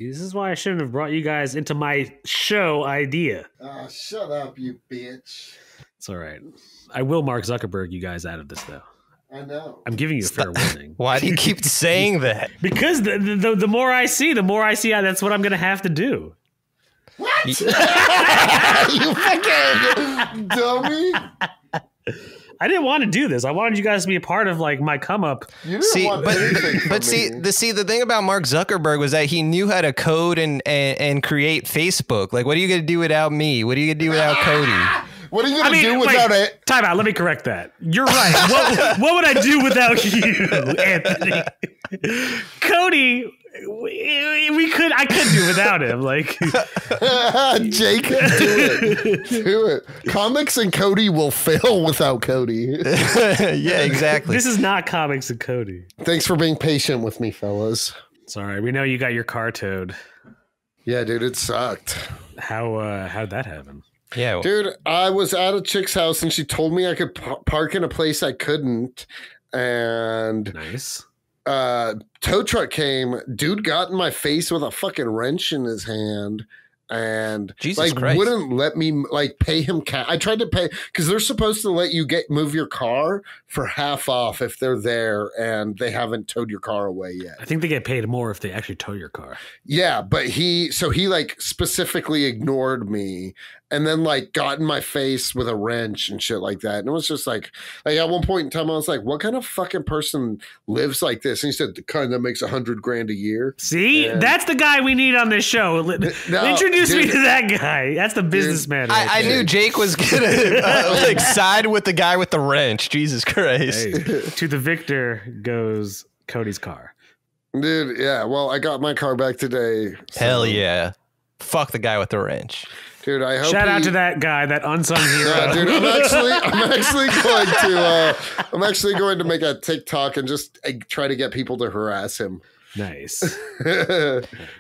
See, this is why I shouldn't have brought you guys into my show idea. Oh, shut up, you bitch. It's all right. I will Mark Zuckerberg you guys out of this, though. I know. I'm giving you a fair warning. Why do you keep saying that? Because the more I see, that's what I'm going to have to do. What? You fucking dummy. I didn't want to do this. I wanted you guys to be a part of like my come up. You didn't want anything from me. The thing about Mark Zuckerberg was that he knew how to code and create Facebook. Like, what are you going to do without me? What are you going to do without Cody? What are you going to do without it? Time out. Let me correct that. You're right. What would I do without you, Anthony? Cody, I could do without him. Like, Jake, do it. Comics and Cody will fail without Cody. Yeah, exactly. This is not Comics and Cody. Thanks for being patient with me, fellas. Sorry, we know you got your car towed. Yeah, dude, it sucked. How'd that happen? Yeah, dude, I was at a chick's house and she told me I could park in a place I couldn't, and nice. Tow truck came. Dude got in my face with a fucking wrench in his hand, and Jesus Christ. wouldn't let me like pay him cash. I tried to pay because they're supposed to let you move your car for half off if they're there and they haven't towed your car away yet. I think they get paid more if they actually tow your car. Yeah, but he like specifically ignored me and then like got in my face with a wrench and shit like that. And it was just like at one point in time, I was like, what kind of fucking person lives like this? And he said, the kind that makes $100,000 a year. See, that's the guy we need on this show. Introduce me to that guy. That's the businessman. Right I knew Jake was going to side with the guy with the wrench. Jesus Christ. Hey, to the victor goes Cody's car. Dude, yeah. Well, I got my car back today. So. Hell yeah. Fuck the guy with the wrench. Dude, I hope shout out to that guy, that unsung hero. Dude, I'm actually going to make a TikTok and just like, try to get people to harass him. Nice.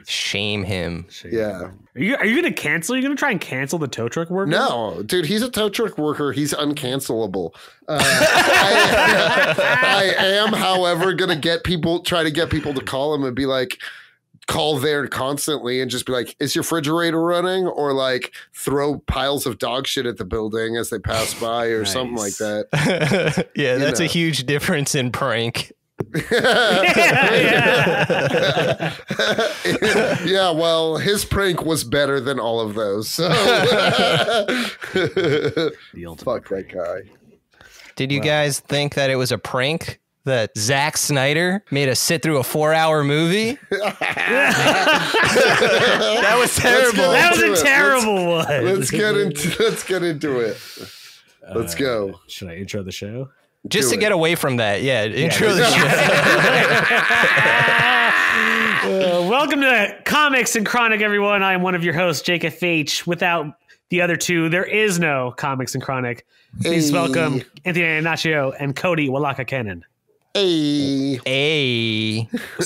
Shame him. Yeah. Are you going to cancel? Are you going to try and cancel the tow truck worker? No, dude, he's a tow truck worker. He's uncancelable. I am, however, going to try to get people to call him and be like, call there constantly and just be like, is your refrigerator running? Or like throw piles of dog shit at the building as they pass by or something like that. Yeah, that's a huge difference in prank. Yeah, well, his prank was better than all of those. So fuck that guy. Did you guys think that it was a prank that Zack Snyder made us sit through a 4-hour movie? That was terrible. That was a terrible one. Let's get into it. Let's go. Should I intro the show? Just to get away from that, intro the show. Welcome to Comics and Chronic, everyone. I am one of your hosts, Jake FH. Without the other two, there is no Comics and Chronic. Please welcome Anthony Anaccio and Cody Walaka Cannon. Hey.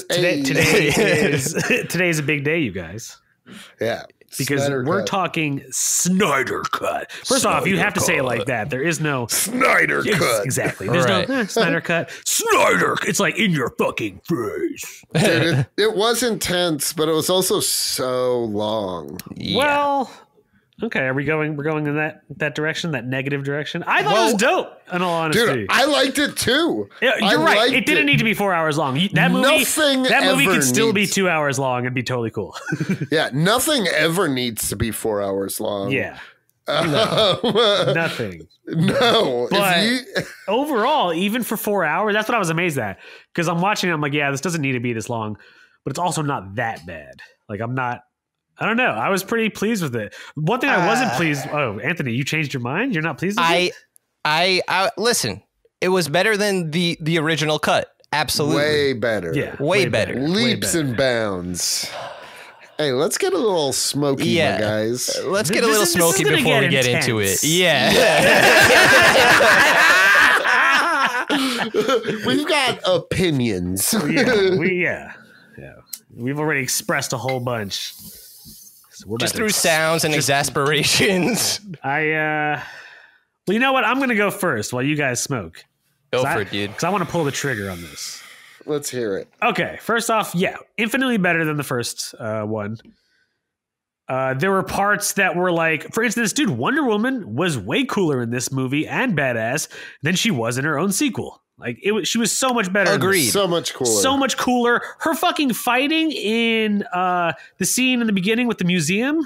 Today is a big day, you guys. Yeah. Because we're talking Snyder Cut. First off, you have to say it like that. There is no Snyder Cut. Exactly. There's no Snyder Cut. Snyder. It's like in your fucking face. Dude, it was intense, but it was also so long. Yeah. Well, okay. We're going in that direction, that negative direction. I thought it was dope, in all honesty. Dude, I liked it too. Yeah, you're right. It didn't need to be 4 hours long. That movie could still be 2 hours long and be totally cool. Yeah, nothing ever needs to be 4 hours long. Yeah. Nothing. No. But overall, even for 4 hours, that's what I was amazed at. Because I'm watching it, I'm like, yeah, this doesn't need to be this long. But it's also not that bad. Like, I don't know. I was pretty pleased with it. One thing I wasn't pleased. Oh, Anthony, you changed your mind? You're not pleased with it? I listen. It was better than the original cut. Absolutely, way better. Yeah, way better. Leaps and bounds. Hey, let's get a little smoky, my guys. Let's get a little smoky before we get into it. Yeah. We've got opinions. Yeah. We've already expressed a whole bunch. So just through sounds and exasperations. Well, you know what? I'm going to go first while you guys smoke. Go for it, dude. Because I want to pull the trigger on this. Let's hear it. Okay, first off, yeah, infinitely better than the first one. There were parts that were like, for instance, dude, Wonder Woman was way cooler in this movie and badass than she was in her own sequel. Like she was so much better. Agreed. So much cooler. So much cooler. Her fucking fighting in the scene in the beginning with the museum.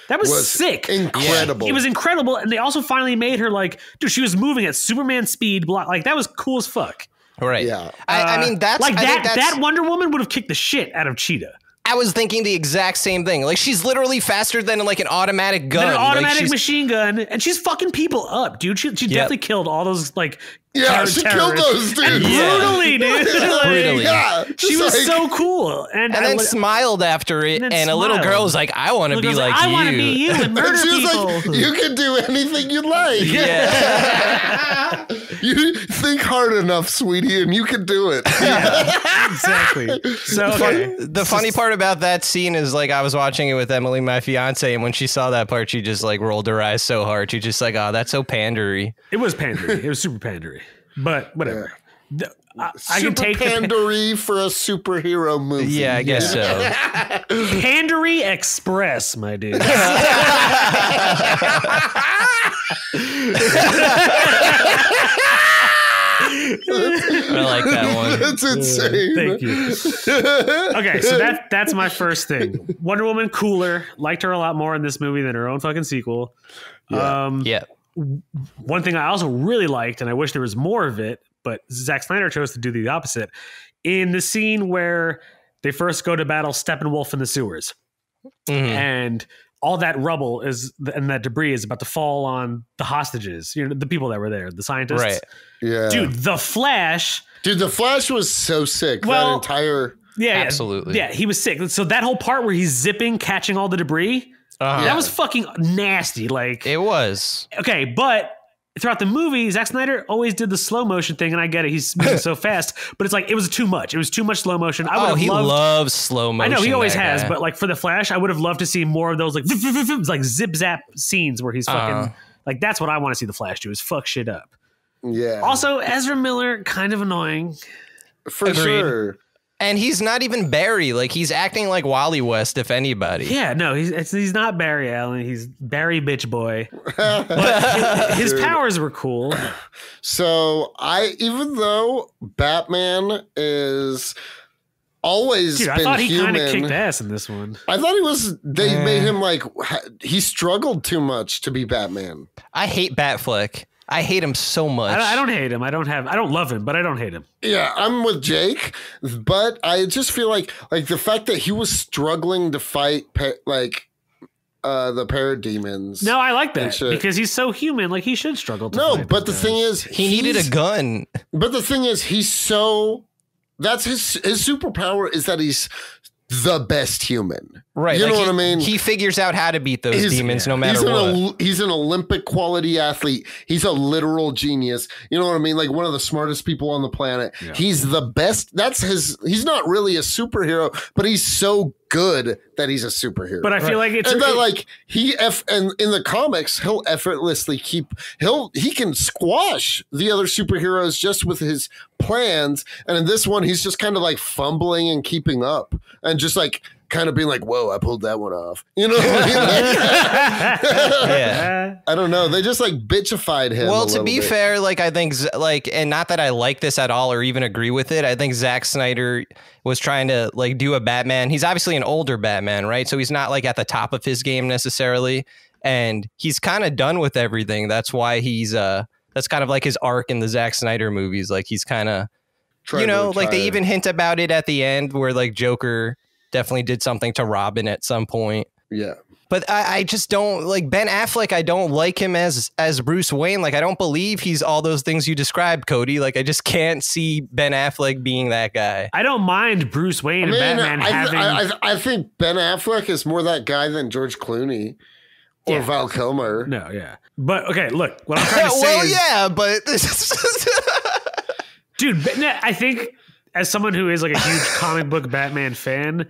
That was sick. Incredible. Yeah. It was incredible. And they also finally made her like, dude, she was moving at Superman speed. Like that was cool as fuck. Right. Yeah. I mean, that's like I think that Wonder Woman would have kicked the shit out of Cheetah. I was thinking the exact same thing. Like she's literally faster than like an automatic gun. An automatic like, machine gun, and she's fucking people up, dude. She definitely killed all those like she killed those dudes brutally, dude. Like, brutally. Yeah, she was so cool, and then smiled after it, and a little girl was like, "I want to be like you. I want to be you and murder and she people." was like, "You can do anything you like. Yeah. You think hard enough, sweetie, and you can do it." Yeah, exactly. So The funny part about that scene is like I was watching it with Emily, my fiance, and when she saw that part, she just like rolled her eyes so hard. She just like, "Oh, that's so pandery." It was pandery. It was super pandery, but whatever. I can Super take pandery for a superhero movie. Yeah, I guess so. Pandery Express, my dude. I like that one. That's insane. Thank you. Okay, so that's my first thing. Wonder Woman, cooler. Liked her a lot more in this movie than her own fucking sequel. Yeah. One thing I also really liked, and I wish there was more of it, but Zack Snyder chose to do the opposite. In the scene where they first go to battle Steppenwolf in the sewers, and all that rubble and that debris is about to fall on the hostages, the people that were there, the scientists. Right. Yeah. Dude, the Flash. Dude, the Flash was so sick. Well, that entire. Yeah, absolutely. Yeah, he was sick. So that whole part where he's zipping, catching all the debris, that was fucking nasty. Like It was. Okay, but throughout the movie, Zack Snyder always did the slow motion thing, and I get it, he's moving so fast, but it's like it was too much. It was too much slow motion. He loves slow motion. I know he always has, guy. but like for the Flash, I would have loved to see more of those like zip zap scenes where he's fucking like that's what I want to see the Flash do is fuck shit up. Yeah. Also, Ezra Miller kind of annoying. For sure. And he's not even Barry. Like he's acting like Wally West, if anybody. Yeah, no, he's not Barry Allen. He's Barry Bitch Boy. But his powers were cool. So even though Batman is always Dude, I been thought he kind human, of kicked ass in this one. I thought he was. They made him like he struggled too much to be Batman. I hate Batfleck. I hate him so much. I don't hate him. I don't love him, but I don't hate him. Yeah, I'm with Jake, but I just feel like the fact that he was struggling to fight the parademons. No, I like that because he's so human. Like he should struggle. But the thing is, he needed a gun. But the thing is, that's his superpower is that he's the best human. Right. You know what I mean? He figures out how to beat those demons no matter what. He's an Olympic quality athlete. He's a literal genius. You know what I mean? Like one of the smartest people on the planet. Yeah. He's the best. He's not really a superhero, but he's so good that he's a superhero. But I feel like it's and in the comics, he'll effortlessly he can squash the other superheroes just with his plans. And in this one, he's just kind of like fumbling and keeping up and just like kind of being like, whoa, I pulled that one off. You know what I mean? Yeah. I don't know. They just like bitchified him. Well, to be fair, like I think and not that I like this at all or even agree with it. I think Zack Snyder was trying to like do a Batman. He's obviously an older Batman, right? So he's not like at the top of his game necessarily. And he's kind of done with everything. That's why he's that's kind of like his arc in the Zack Snyder movies. Like he's kind of, like they even hint about it at the end where like Joker definitely did something to Robin at some point. Yeah. But I just don't like Ben Affleck. I don't like him as Bruce Wayne. Like, I don't believe he's all those things you described, Cody. Like, I just can't see Ben Affleck being that guy. I don't mind Bruce Wayne and Batman having... I think Ben Affleck is more that guy than George Clooney or Val Kilmer. No, yeah. But, okay, look. What I'm trying to say but... Dude, I think as someone who is like a huge comic book Batman fan,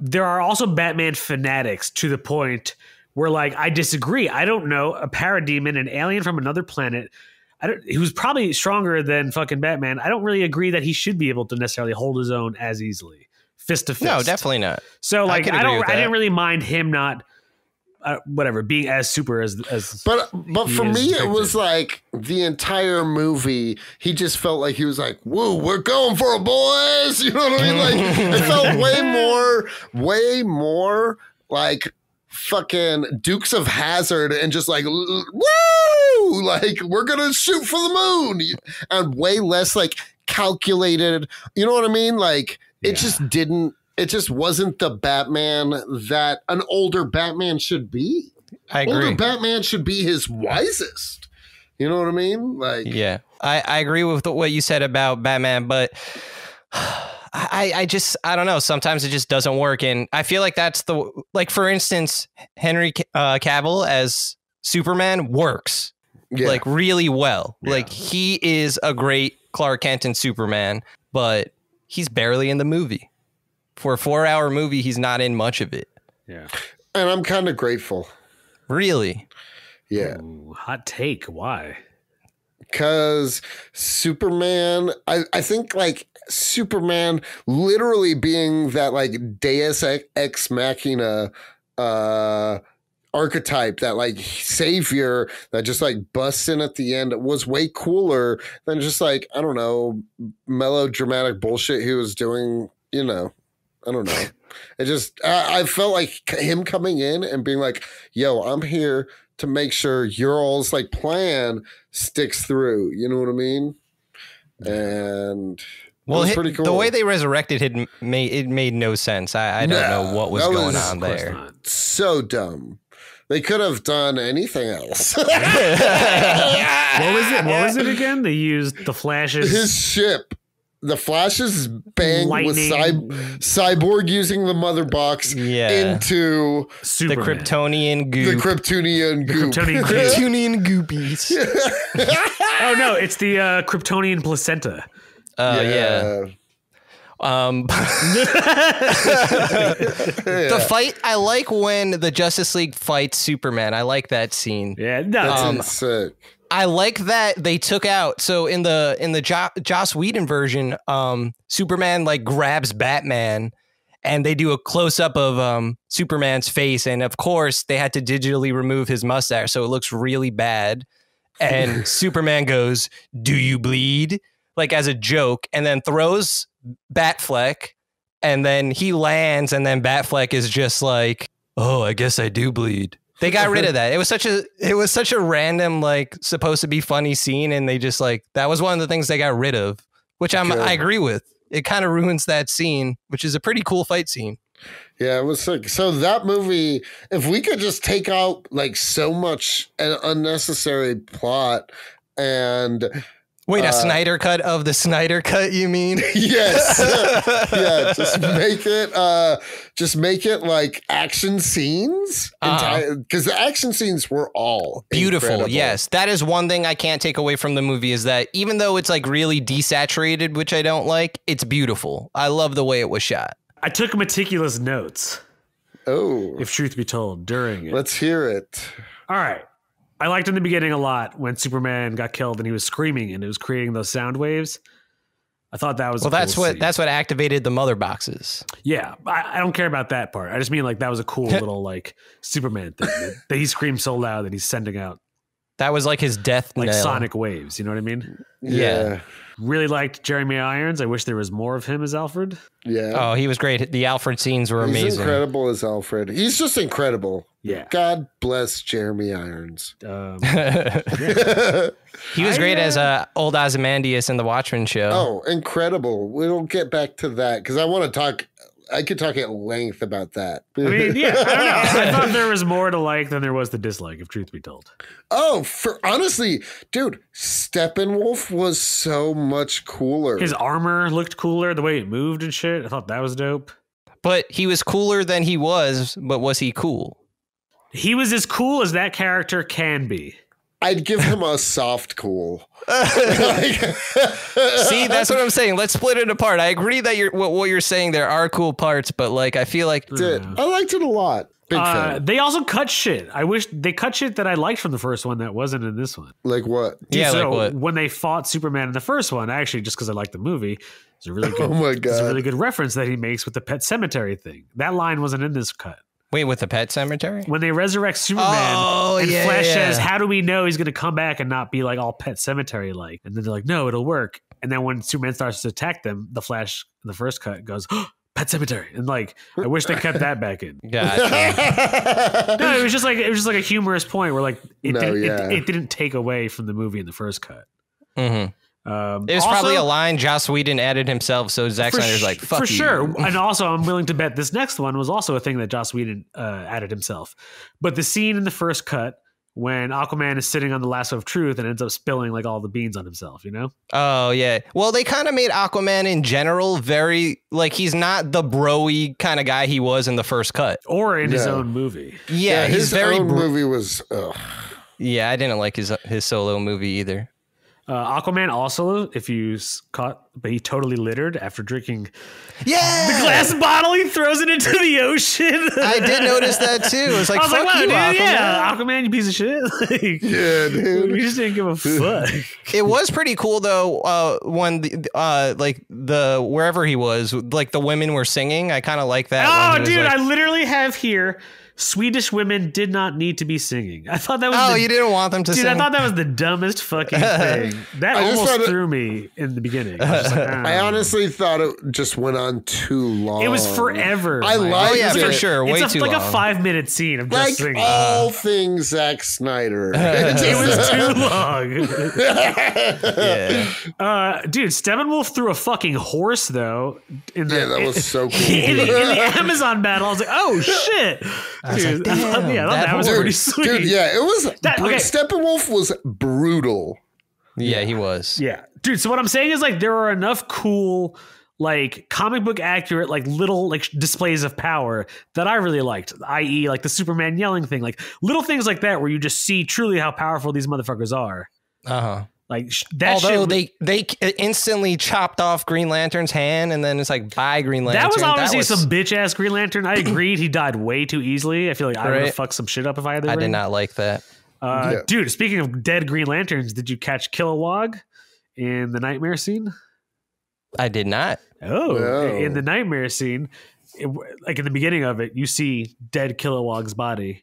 there are also Batman fanatics to the point where like I disagree. I don't know, a parademon, an alien from another planet. he was probably stronger than fucking Batman. I don't really agree that he should be able to necessarily hold his own as easily, fist to fist. No, definitely not. So like, I didn't really mind him not, whatever, being as super as. But for me, it was like the entire movie. He just felt like he was like, "Woo, we're going for it, boys." You know what I mean? Like it felt way more like fucking Dukes of Hazzard and just like, woo, like we're gonna shoot for the moon, and way less like calculated. You know what I mean? Like it just wasn't the Batman that an older Batman should be. I agree. Older Batman should be his wisest. You know what I mean? Like, yeah, I agree with what you said about Batman, but I don't know. Sometimes it just doesn't work. And I feel like that's like, for instance, Henry Cavill as Superman works like really well. Yeah. Like he is a great Clark Kent and Superman, but he's barely in the movie. For a 4-hour movie, he's not in much of it. Yeah. And I'm kind of grateful. Really? Yeah. Ooh, hot take. Why? Because Superman, I think like Superman literally being that like Deus Ex Machina archetype, that like savior that just like busts in at the end, was way cooler than just like, I don't know, melodramatic bullshit he was doing, you know. I don't know. It just, I felt like him coming in and being like, yo, I'm here to make sure your all's like plan sticks through. You know what I mean? And well, it was pretty cool. The way they resurrected it made no sense. I don't know what was going on there. So dumb. They could have done anything else. What was it again? They used the Flash's his ship. The Flash's bang with Cyborg using the mother box into Superman. The Kryptonian goop. The Kryptonian goop. Kryptonian goopies. Oh, no, it's the Kryptonian placenta. Yeah. The fight, I like when the Justice League fights Superman. I like that scene. Yeah, that's sick. I like that they took out. So in the Joss Whedon version, Superman like grabs Batman, and they do a close up of Superman's face, and of course they had to digitally remove his mustache, so it looks really bad. And Superman goes, "Do you bleed?" like as a joke, and then throws Batfleck, and then he lands, and then Batfleck is just like, "Oh, I guess I do bleed." They got rid of that. It was such a random, like, supposed to be funny scene, and they just like, that was one of the things they got rid of, which I agree with. It kind of ruins that scene, which is a pretty cool fight scene. Yeah, it was sick. So that movie, if we could just take out like so much unnecessary plot and wait, a Snyder cut of the Snyder Cut, you mean? Yes. Yeah, just make it like action scenes. Because the action scenes were all beautiful. Incredible. Yes. That is one thing I can't take away from the movie, is that even though it's like really desaturated, which I don't like, it's beautiful. I love the way it was shot. I took meticulous notes. Oh. If truth be told, during it. Let's hear it. All right. I liked in the beginning a lot when Superman got killed and he was screaming and it was creating those sound waves. I thought that was that's what activated the mother boxes. Yeah, I don't care about that part. I just mean like that was a cool little like Superman thing that he screams so loud that he's sending out. That was like his death like knell. sonic waves. You know what I mean? Yeah. Really liked Jeremy Irons. I wish there was more of him as Alfred. Yeah. Oh, he was great. The Alfred scenes were amazing. He's incredible as Alfred. He's just incredible. Yeah. God bless Jeremy Irons. He was great as old Ozymandias in the Watchmen show. Oh, incredible. We'll get back to that because I could talk at length about that. I mean, yeah, I don't know. I thought there was more to like than there was to dislike, if truth be told. Oh, honestly, dude, Steppenwolf was so much cooler. His armor looked cooler, the way it moved and shit. I thought that was dope. But he was cooler than he was, but was he cool? He was as cool as that character can be. I'd give him a soft cool. See, that's what I'm saying. Let's split it apart. I agree that what you're saying there are cool parts, but like I feel like I liked it a lot. Big fan. They also cut shit. I wish they cut shit that I liked from the first one that wasn't in this one. Like what? Dude, Yeah, so like what? when they fought Superman in the first one, actually, just because I liked the movie, it's a really good. Oh my It's a God. really good reference that he makes with the Pet Cemetery thing. That line wasn't in this cut. Wait, with the Pet Cemetery? When they resurrect Superman, and yeah, Flash yeah. says, "How do we know he's going to come back and not be like all Pet Cemetery like?" And then they're like, "No, it'll work." And then when Superman starts to attack them, the Flash, in the first cut, goes, "Oh, Pet Cemetery," and like, I wish they kept that back in. Gotcha. No, it was just like a humorous point where like it it didn't take away from the movie in the first cut. Mm-hmm. It was Also, probably a line Joss Whedon added himself, so Zack Snyder's like, fuck for you. sure. And also, I'm willing to bet this next one was also a thing that Joss Whedon added himself. But the scene in the first cut when Aquaman is sitting on the lasso of truth and ends up spilling like all the beans on himself, you know? Oh, yeah. Well, they kind of made Aquaman in general very, like, he's not the bro-y kind of guy he was in the first cut. Or in his own movie. Yeah, he's his very... own movie was... Yeah, I didn't like his solo movie either. Aquaman also, if you caught, but he totally littered after drinking Yeah! the glass bottle. He throws it into the ocean. I did notice that too. It was like, I was fuck like, wow, you, dude, Aquaman. yeah, Aquaman, you piece of shit. Like, Yeah, dude. we just didn't give a fuck. It was pretty cool though. When the wherever he was, like the women were singing. I kind of like that. Oh, when he was dude, like, I literally have here. Swedish women did not need to be singing. I thought that was you didn't want them to dude, sing? I thought that was the dumbest fucking thing. That I just almost thought threw me in the beginning. I was just like, I honestly thought it just went on too long. it was forever. I Mike. liked Oh yeah, it. for sure. Way It's too like long. a 5-minute scene of just Like singing. all things Zack Snyder. It was too long. Yeah. Dude, Steppenwolf threw a fucking horse though. That was so cool. in the Amazon battle. I was like, oh shit. Dude, damn, I thought that that was horse. pretty sweet. Dude, yeah, it was. okay. Steppenwolf was brutal. Yeah, he was. Yeah. Dude, so what I'm saying is like there are enough cool like comic book accurate like little like displays of power that I really liked, i.e. like the Superman yelling thing, like little things like that where you just see truly how powerful these motherfuckers are. Uh-huh. Like that Although shit, they instantly chopped off Green Lantern's hand, and then it's like, bye, Green Lantern. that was obviously some bitch ass Green Lantern. I agreed he died way too easily. I feel like I would have Right. fucked some shit up if I had the I ring. did not like that. Yeah. Dude, speaking of dead Green Lanterns, did you catch Kilowog in the nightmare scene? I did not. Oh, No. in the nightmare scene, like in the beginning of it, you see dead Kilowog's body.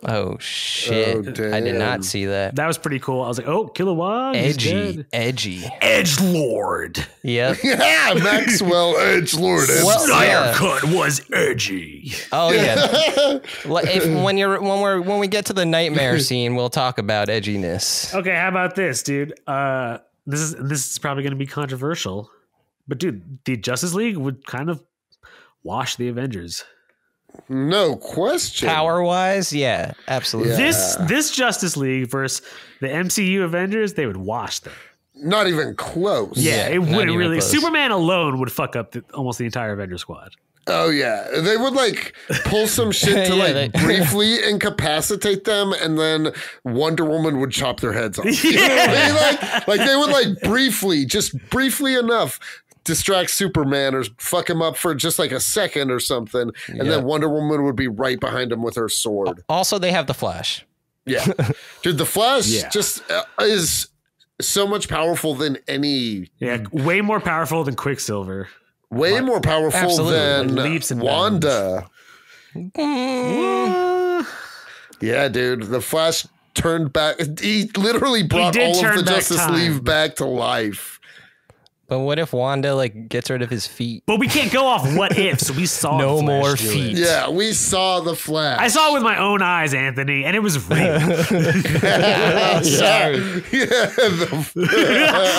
Oh shit! Oh, I did damn. not see that. That was pretty cool. I was like, oh, Kilowog, he's dead. Edgy. Edgelord. Yep. Yeah, Maxwell Edgelord. Well, Snyder yeah. Cut was edgy. Oh yeah. When we get to the nightmare scene, we'll talk about edginess. Okay, how about this, dude? This is probably going to be controversial, but dude, the Justice League would kind of wash the Avengers. No question. Power wise, yeah, absolutely. Yeah. This Justice League versus the MCU Avengers, they would wash them. Not even close. Yeah, it not wouldn't even really. close. Superman alone would fuck up almost the entire Avenger squad. Oh yeah, they would like pull some shit to Yeah, like briefly incapacitate them, and then Wonder Woman would chop their heads off. You know what I mean? Like they would like just briefly enough distract Superman or fuck him up for just like a second or something, and then Wonder Woman would be right behind him with her sword. Also, they have the Flash. Yeah, dude, the Flash just is so much powerful than any. Yeah, way more powerful than Quicksilver. Way more powerful Absolutely. than Like leaps and Wanda. Yeah, dude. The Flash turned back. He literally brought did all of turn the back Justice time. League back to life. But what if Wanda like gets rid of his feet? But we can't go off what if, so we saw No the Flash more do it. feet. Yeah, we saw the Flash. I saw it with my own eyes, Anthony, and it was real. Yeah,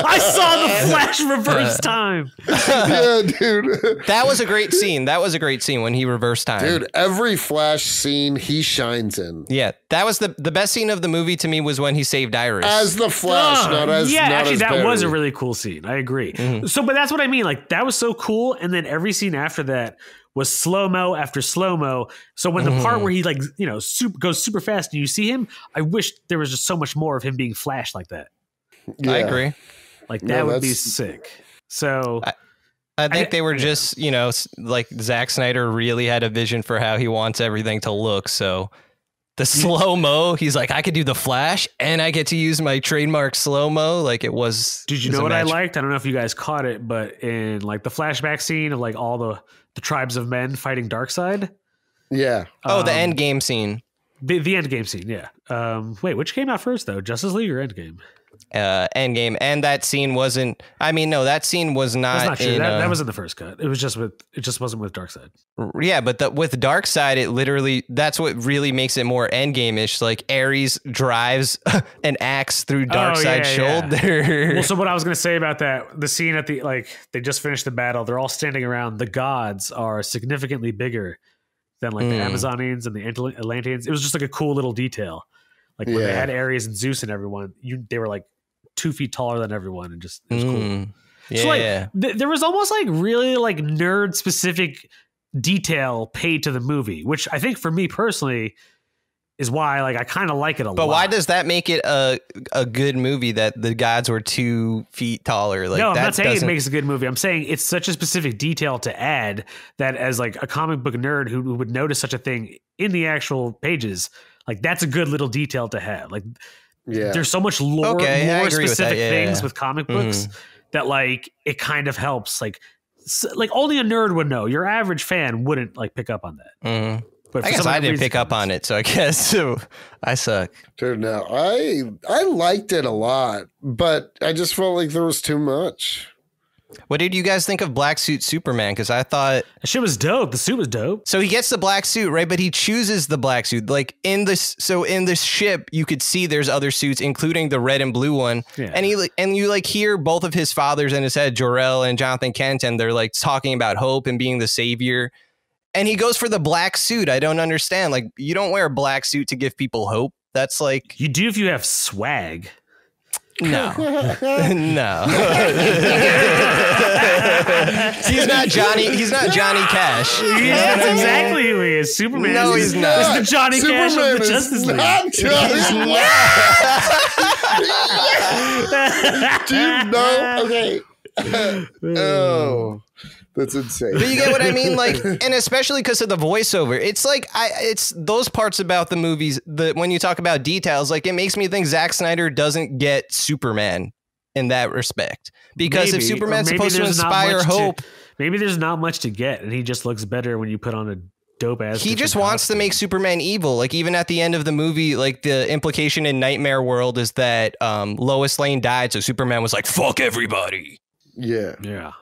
I saw the Flash reverse time. yeah, dude. That was a great scene. That was a great scene when he reversed time. Dude, every Flash scene he shines in. Yeah, that was the best scene of the movie to me was when he saved Iris. As the Flash, not as yeah, not actually, as that was a Barry. really cool scene. I agree. So, but that's what I mean. Like, that was so cool. And then every scene after that was slow mo after slow mo. So when the part where he like goes super fast and you see him, I wish there was just so much more of him being Flash like that. Yeah. I agree. Like that would be sick. So I think they were just, like Zack Snyder really had a vision for how he wants everything to look. So the slow-mo, he's like, I could do the Flash and I get to use my trademark slow-mo. Like it was. Did you know what I liked? I don't know if you guys caught it, but in like the flashback scene of like all the tribes of men fighting Darkseid. Yeah. Oh, the end game scene. The end game scene. Yeah. Wait, which came out first though? Justice League or Endgame? Endgame, and that scene wasn't. I mean, no, that scene was not. That's not true. That was in the first cut. It just wasn't with Darkseid. Yeah, but with Darkseid, it literally that's what really makes it more Endgame-ish. Like Ares drives an axe through Darkseid's shoulder. Yeah. Well, so what I was going to say about that, the scene at the they just finished the battle. They're all standing around. The gods are significantly bigger than like the Amazonians and the Atlanteans. It was just like a cool little detail. Like when they had Ares and Zeus and everyone, they were like 2 feet taller than everyone, and just it was cool. Yeah. So like there was almost like really like nerd specific detail paid to the movie, which I think for me personally is why like I kind of like it a lot. But why does that make it a good movie that the gods were 2 feet taller? Like, no, I'm not saying it makes a good movie. I'm saying it's such a specific detail to add that as like a comic book nerd who would notice such a thing in the actual pages, like that's a good little detail to have. Like there's so much lore, more specific things with comic books that like it kind of helps. Like only a nerd would know. Your average fan wouldn't like pick up on that. But I guess I didn't pick up on it, so I guess I suck. Dude, no, I liked it a lot, but I just felt like there was too much. What did you guys think of Black Suit Superman? Because I thought that shit was dope. The suit was dope. So he gets the black suit, right? But he chooses the black suit. Like in this ship, you could see there's other suits, including the red and blue one. Yeah. And you like hear both of his fathers in his head, Jor-El and Jonathan Kent, and they're like talking about hope and being the savior. And he goes for the black suit. I don't understand. Like, you don't wear a black suit to give people hope. That's like you do if you have swag. No. No. He's not Johnny Cash. That's exactly who he is. Superman. No, he's not. He's the Johnny Cash of the Justice League. Do you know? Okay. Oh. That's insane. But you get what I mean? Like, and especially because of the voiceover, it's like, it's those parts about the movies that when you talk about details, like it makes me think Zack Snyder doesn't get Superman in that respect. Because if Superman's supposed to inspire hope. Maybe there's not much to get and he just looks better when you put on a dope ass. He just wants to make Superman evil. Like even at the end of the movie, like the implication in Nightmare World is that Lois Lane died. So Superman was like, fuck everybody. Yeah. Yeah.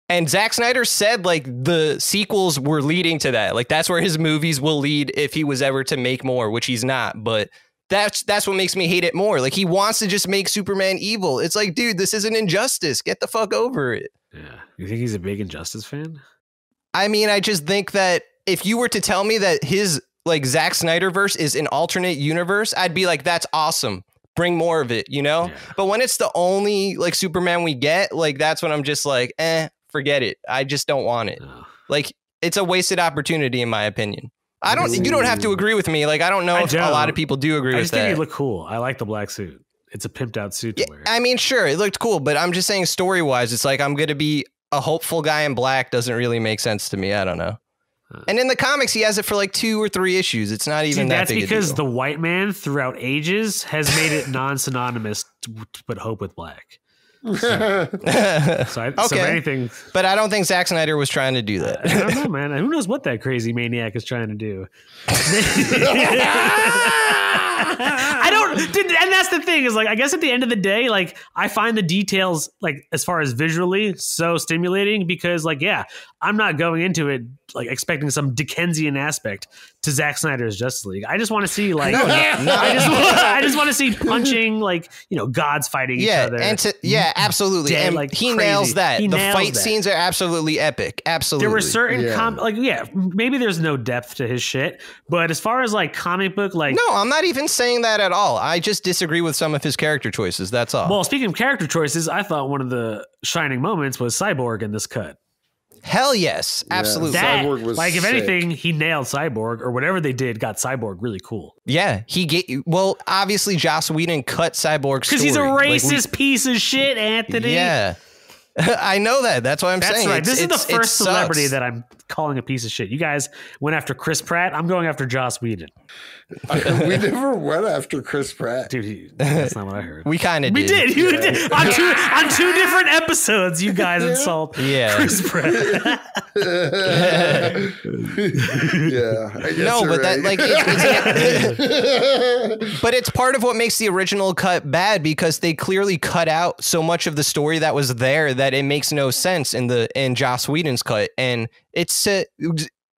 And Zack Snyder said like the sequels were leading to that. Like that's where his movies will lead if he was ever to make more, which he's not. But that's what makes me hate it more. Like he wants to just make Superman evil. It's like, dude, this is an injustice. Get the fuck over it. Yeah. You think he's a big Injustice fan? I mean, I just think that if you were to tell me that his like Zack Snyderverse is an alternate universe, I'd be like, that's awesome. Bring more of it, you know? Yeah. But when it's the only like Superman we get, like that's when I'm just like, forget it. I just don't want it. No. Like it's a wasted opportunity in my opinion. You don't have to agree with me. Like I don't know if a lot of people do agree with that. I just think he looked cool. I like the black suit. It's a pimped out suit to wear. I mean, sure, it looked cool, but I'm just saying story wise, it's like I'm going to be a hopeful guy in black doesn't really make sense to me. I don't know. And in the comics, he has it for like 2 or 3 issues. It's not even that big a deal. That's because the white man throughout ages has made it non-synonymous to put hope with black. So anything, but I don't think Zack Snyder was trying to do that. I don't know, man. Who knows what that crazy maniac is trying to do? And that's the thing is like, I guess at the end of the day, like I find the details, like as far as visually so stimulating because like, yeah, I'm not going into it like expecting some Dickensian aspect to Zack Snyder's Justice League. I just want to see like, I just want to see punching, like, you know, gods fighting each other. Absolutely. Dead, and like he crazy. nails that. The fight scenes are absolutely epic. Absolutely. There were certain maybe there's no depth to his shit, but as far as like comic book, like no, I'm not even saying that at all. I just disagree with some of his character choices. That's all. Well, speaking of character choices, I thought one of the shining moments was Cyborg in this cut. Hell yes, absolutely. That, Cyborg was like, if sick. anything, he nailed Cyborg, or whatever they did got Cyborg really cool. Yeah, well, obviously Joss Whedon cut Cyborg's Because he's a story. racist piece of shit, Anthony. Yeah. I know that. That's what I'm That's saying. right. This is the first sucks. celebrity that I'm calling a piece of shit. You guys went after Chris Pratt. I'm going after Joss Whedon. We never went after Chris Pratt. Dude, that's not what I heard. We kind of We did. You did. On two different episodes, you guys insult Chris Pratt. Yeah. I guess No, you're but that right. but it's part of what makes the original cut bad because they clearly cut out so much of the story that was there that it makes no sense in Joss Whedon's cut. And it's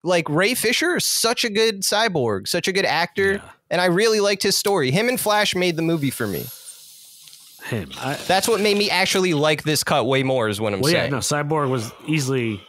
like Ray Fisher is such a good cyborg, such a good actor, and I really liked his story. Him and Flash made the movie for me. That's what made me actually like this cut way more is what I'm saying. Yeah, no, Cyborg was easily,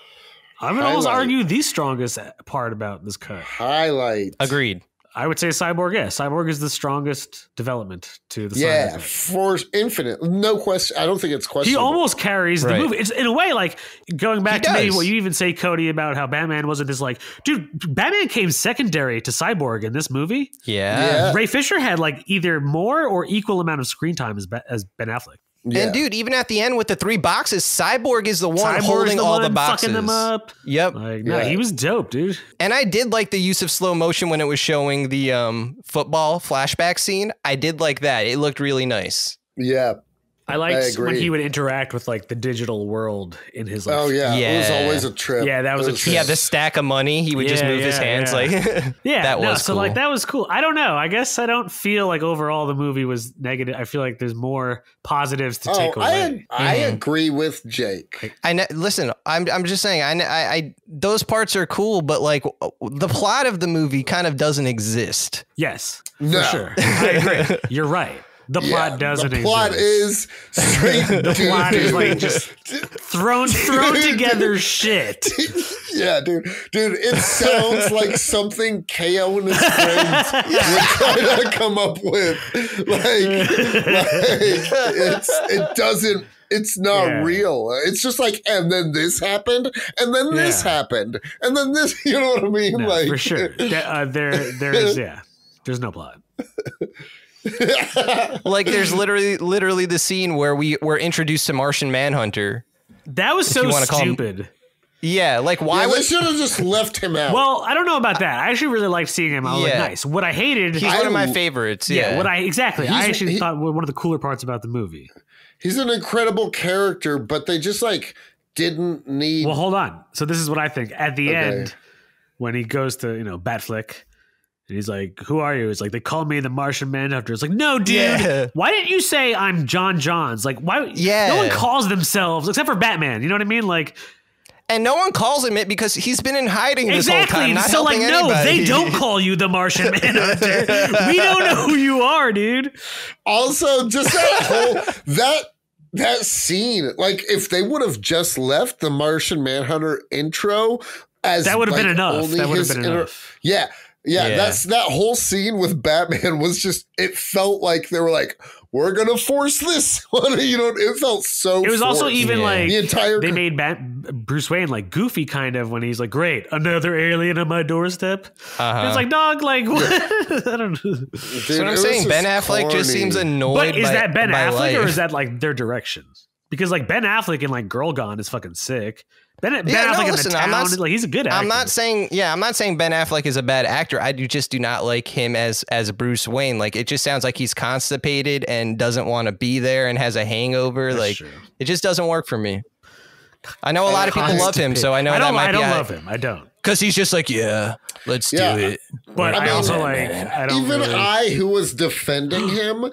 I would almost argue, the strongest part about this cut. Highlight. Agreed. I would say Cyborg, Cyborg is the strongest development to the Yeah, Snyder Cut. for infinite. No question. I don't think it's He questionable. almost carries the movie. It's in a way like going back to maybe what you even say, Cody, about how Batman wasn't this like, dude, Batman came secondary to Cyborg in this movie. Yeah. Ray Fisher had like either more or equal amount of screen time as Ben Affleck. Yeah. And dude, even at the end with the 3 boxes, Cyborg is the one Cyborg's holding all the boxes. fucking them up. Yep. Like, no, he was dope, dude. And I did like the use of slow motion when it was showing the football flashback scene. I did like that. It looked really nice. Yeah. I liked when he would interact with like the digital world in his like, Oh yeah. It was always a trip. Yeah, that was a trip. He had the stack of money. He would just move his hands like that was so cool. like that was cool. I don't know. I guess I don't feel like overall the movie was negative. I feel like there's more positives to take away. I agree with Jake. Listen, I'm just saying I those parts are cool, but like the plot of the movie kind of doesn't exist. Yes, No. for sure. I agree. You're right. The plot doesn't exist. The plot is straight. The plot is like just thrown together shit. Yeah, dude. It sounds like something KO and his friends would try to come up with. It's not real. It's just like, and then this happened, and then this happened, and then this. You know what I mean? No, like for sure. There is. There's no plot. Like there's literally the scene where we're introduced to Martian Manhunter. That was so stupid. Yeah, like why they should have just left him out. Well, I don't know about that. I actually really liked seeing him. I was like, nice. What I hated, he's one of my favorites. Yeah, I actually thought one of the cooler parts about the movie. He's an incredible character, but they just like didn't need. Well, hold on. So this is what I think. At the end, when he goes to Batflick. And he's like, who are you? It's like, they call me the Martian Manhunter. It's like, no, dude. Yeah. Why didn't you say I'm John Johns? Like, why? Yeah. No one calls themselves, except for Batman. You know what I me? Like, and no one calls him it because he's been in hiding this whole time. Not so like, anybody. No, they don't call you the Martian Manhunter. We don't know who you are, dude. Also, just that whole, that scene, like if they would have just left the Martian Manhunter intro as that would have like, been enough. That would have been enough. Yeah, that whole scene with Batman was just, it felt like they were like, we're going to force this. It felt so It was forced. Also even like, the entire they made Bruce Wayne like goofy kind of when he's like, great, another alien on my doorstep. It's like, dog, like, what? I don't know. Dude, so I'm saying Ben Affleck just seems annoyed But is that Ben Affleck life. or is that like their direction? Because like Ben Affleck in like Girl Gone is fucking sick. Ben Affleck in the town, like he's a good actor. I'm not saying Ben Affleck is a bad actor. I just do not like him as Bruce Wayne. Like it just sounds like he's constipated and doesn't want to be there and has a hangover. That's like true. It just doesn't work for me. I know a lot of people love him, so I know I don't love him. I don't. Because he's just like, let's do it. But I also like, I don't even really... I who was defending him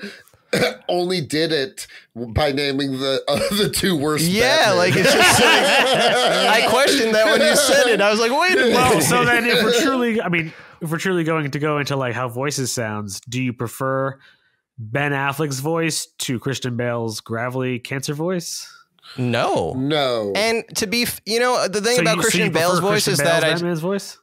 only did it by naming the two worst. Yeah, Batman. Like it's just like, I questioned that when you said it. I was like, wait a minute. Well, so then if we're truly going to go into like how voices sounds, do you prefer Ben Affleck's voice to Christian Bale's gravelly cancer voice? No. And to be, the thing about Christian Bale's voice is that Batman's voice.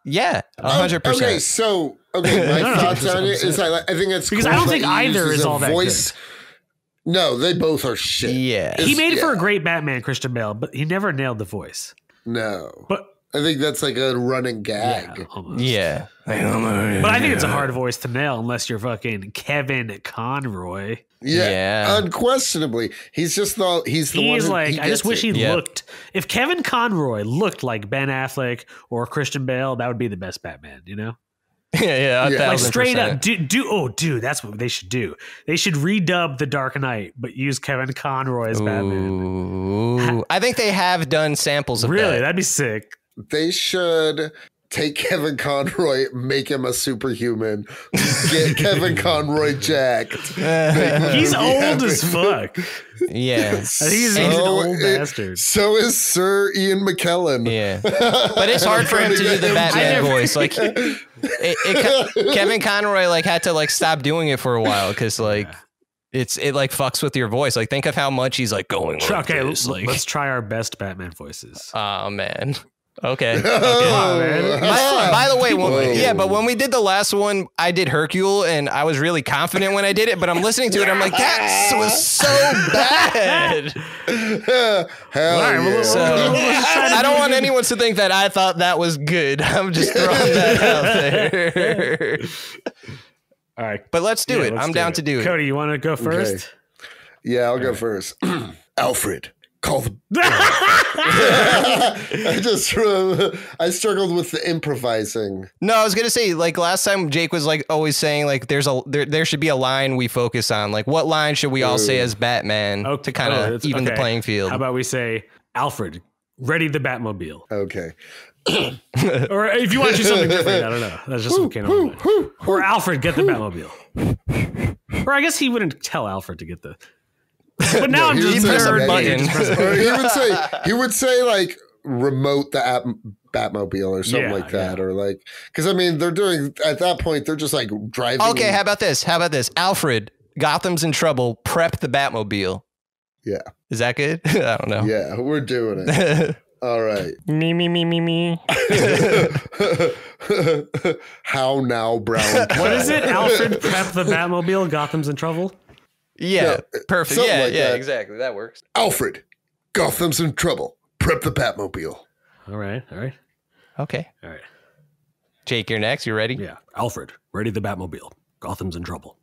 Yeah, 100%. Okay, my thoughts on it is I think it's because cool I don't think either is all that voice. Good. No, they both are shit. Yeah, he made it for a great Batman, Christian Bale, but he never nailed the voice. No. But I think that's like a running gag. yeah, almost. Yeah. But I think it's a hard voice to nail unless you're fucking Kevin Conroy. Yeah. Unquestionably. He's just the he's like, he I just wish he Yep. looked. If Kevin Conroy looked like Ben Affleck or Christian Bale, that would be the best Batman, you know? Yeah. Like straight up, dude, that's what they should do. They should redub The Dark Knight, but use Kevin Conroy as Batman. Ooh. I think they have done samples of Really, that. that'd be sick. They should take Kevin Conroy, make him a superhuman, get Kevin Conroy jacked. He's old as fuck. Yeah. He's an old bastard. So is Sir Ian McKellen. Yeah. But it's hard for him to do the Batman voice. Like Kevin Conroy like had to like stop doing it for a while because like it like fucks with your voice. Like think of how much he's like going like Okay, this. Like, let's try our best Batman voices. oh man. Okay. Come on, man. By the way, Whoa. but when we did the last one, I did Hercule, and I was really confident when I did it. But I'm listening to it, I'm like, that was so bad. Hell yeah. So I don't want anyone to think that I thought that was good. I'm just throwing that out there. All right, But let's do it. let's I'm do down to do it. Cody, you want to go first? Yeah, I'll go first. Alfred, call the. I struggled with the improvising. No, I was gonna say like last time Jake was like always saying like there should be a line we focus on. Like what line should we all say as Batman to kind of even the playing field? How about we say Alfred, ready the Batmobile? Okay. Or if you want to do something different, I don't know. That's just what came on my mind. Or Alfred, get the Batmobile. Or I guess he wouldn't tell Alfred to get the. But now I'm just press a third button. Or he would say like remote the Batmobile or something like that, or like because I mean they're doing at that point they're just like driving. Okay, how about this? Alfred, Gotham's in trouble. Prep the Batmobile. Yeah. Is that good? I don't know. Yeah, we're doing it. All right. Me. How now, Brown? What is it? Alfred, prep the Batmobile. Gotham's in trouble. Yeah, perfect. something Yeah, like yeah, that. exactly. That works. Alfred, Gotham's in trouble. Prep the Batmobile. All right. Okay. All right. Jake, you're next. You ready? Yeah. Alfred, ready the Batmobile. Gotham's in trouble.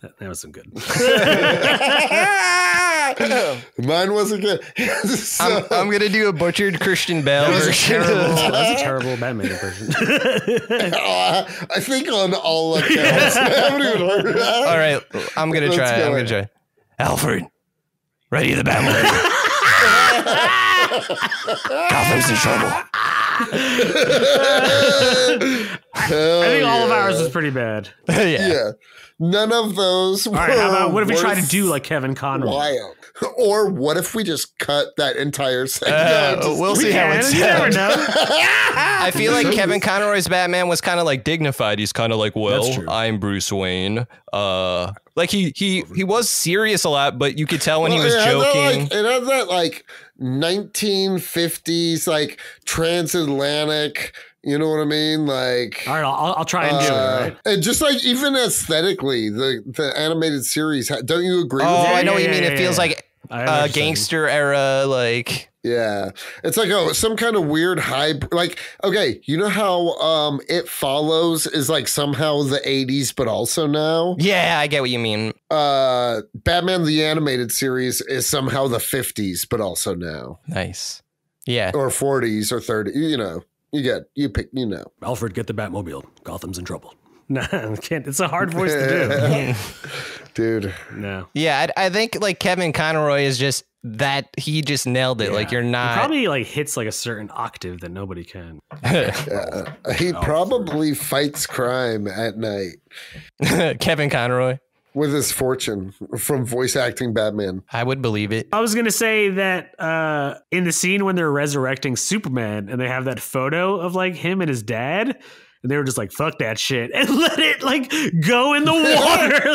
That was some good. Mine wasn't good. So- I'm gonna do a butchered Christian Bale version. That's a terrible Batman impression. I think on all accounts. I haven't even heard that. All right, I'm gonna try. Alfred, ready the Batmobile. Gotham's in trouble. I think all of ours was pretty bad. Yeah. None of those were All right, how about what if we try to worth do like Kevin Conroy? wild. Or what if we just cut that entire segment? We'll see how it You never sounds. know. I feel like Kevin Conroy's Batman was kind of like dignified. He's kind of like, That's well, true. I'm Bruce Wayne. Like he was serious a lot, but you could tell when he was joking. It had that like 1950s like transatlantic. You know what I mean? Like, All right, I'll try and do it. All right. and just like even aesthetically, the animated series. Don't you agree Oh, with I that? know what you yeah, mean. yeah, It feels yeah. like I know what you're saying. gangster era, like Yeah, it's like some kind of weird hybrid. Like, okay, you know how It Follows is like somehow the 80s, but also now. yeah, I get what you mean. Batman the Animated Series is somehow the 50s, but also now, Nice. Yeah. or 40s or 30. You know, you pick. You know, Alfred, get the Batmobile. Gotham's in trouble. No, I can't. It's a hard voice to dude. do. No. Yeah, I think like Kevin Conroy is just that he just nailed it. Like you're He not. probably like hits like a certain octave that nobody can. He probably fights crime at night Kevin Conroy. with his fortune from voice acting Batman. I would believe it. I was gonna say that in the scene when they're resurrecting Superman and they have that photo of like him and his dad, and they were just like, "Fuck that shit," and let it like go in the water.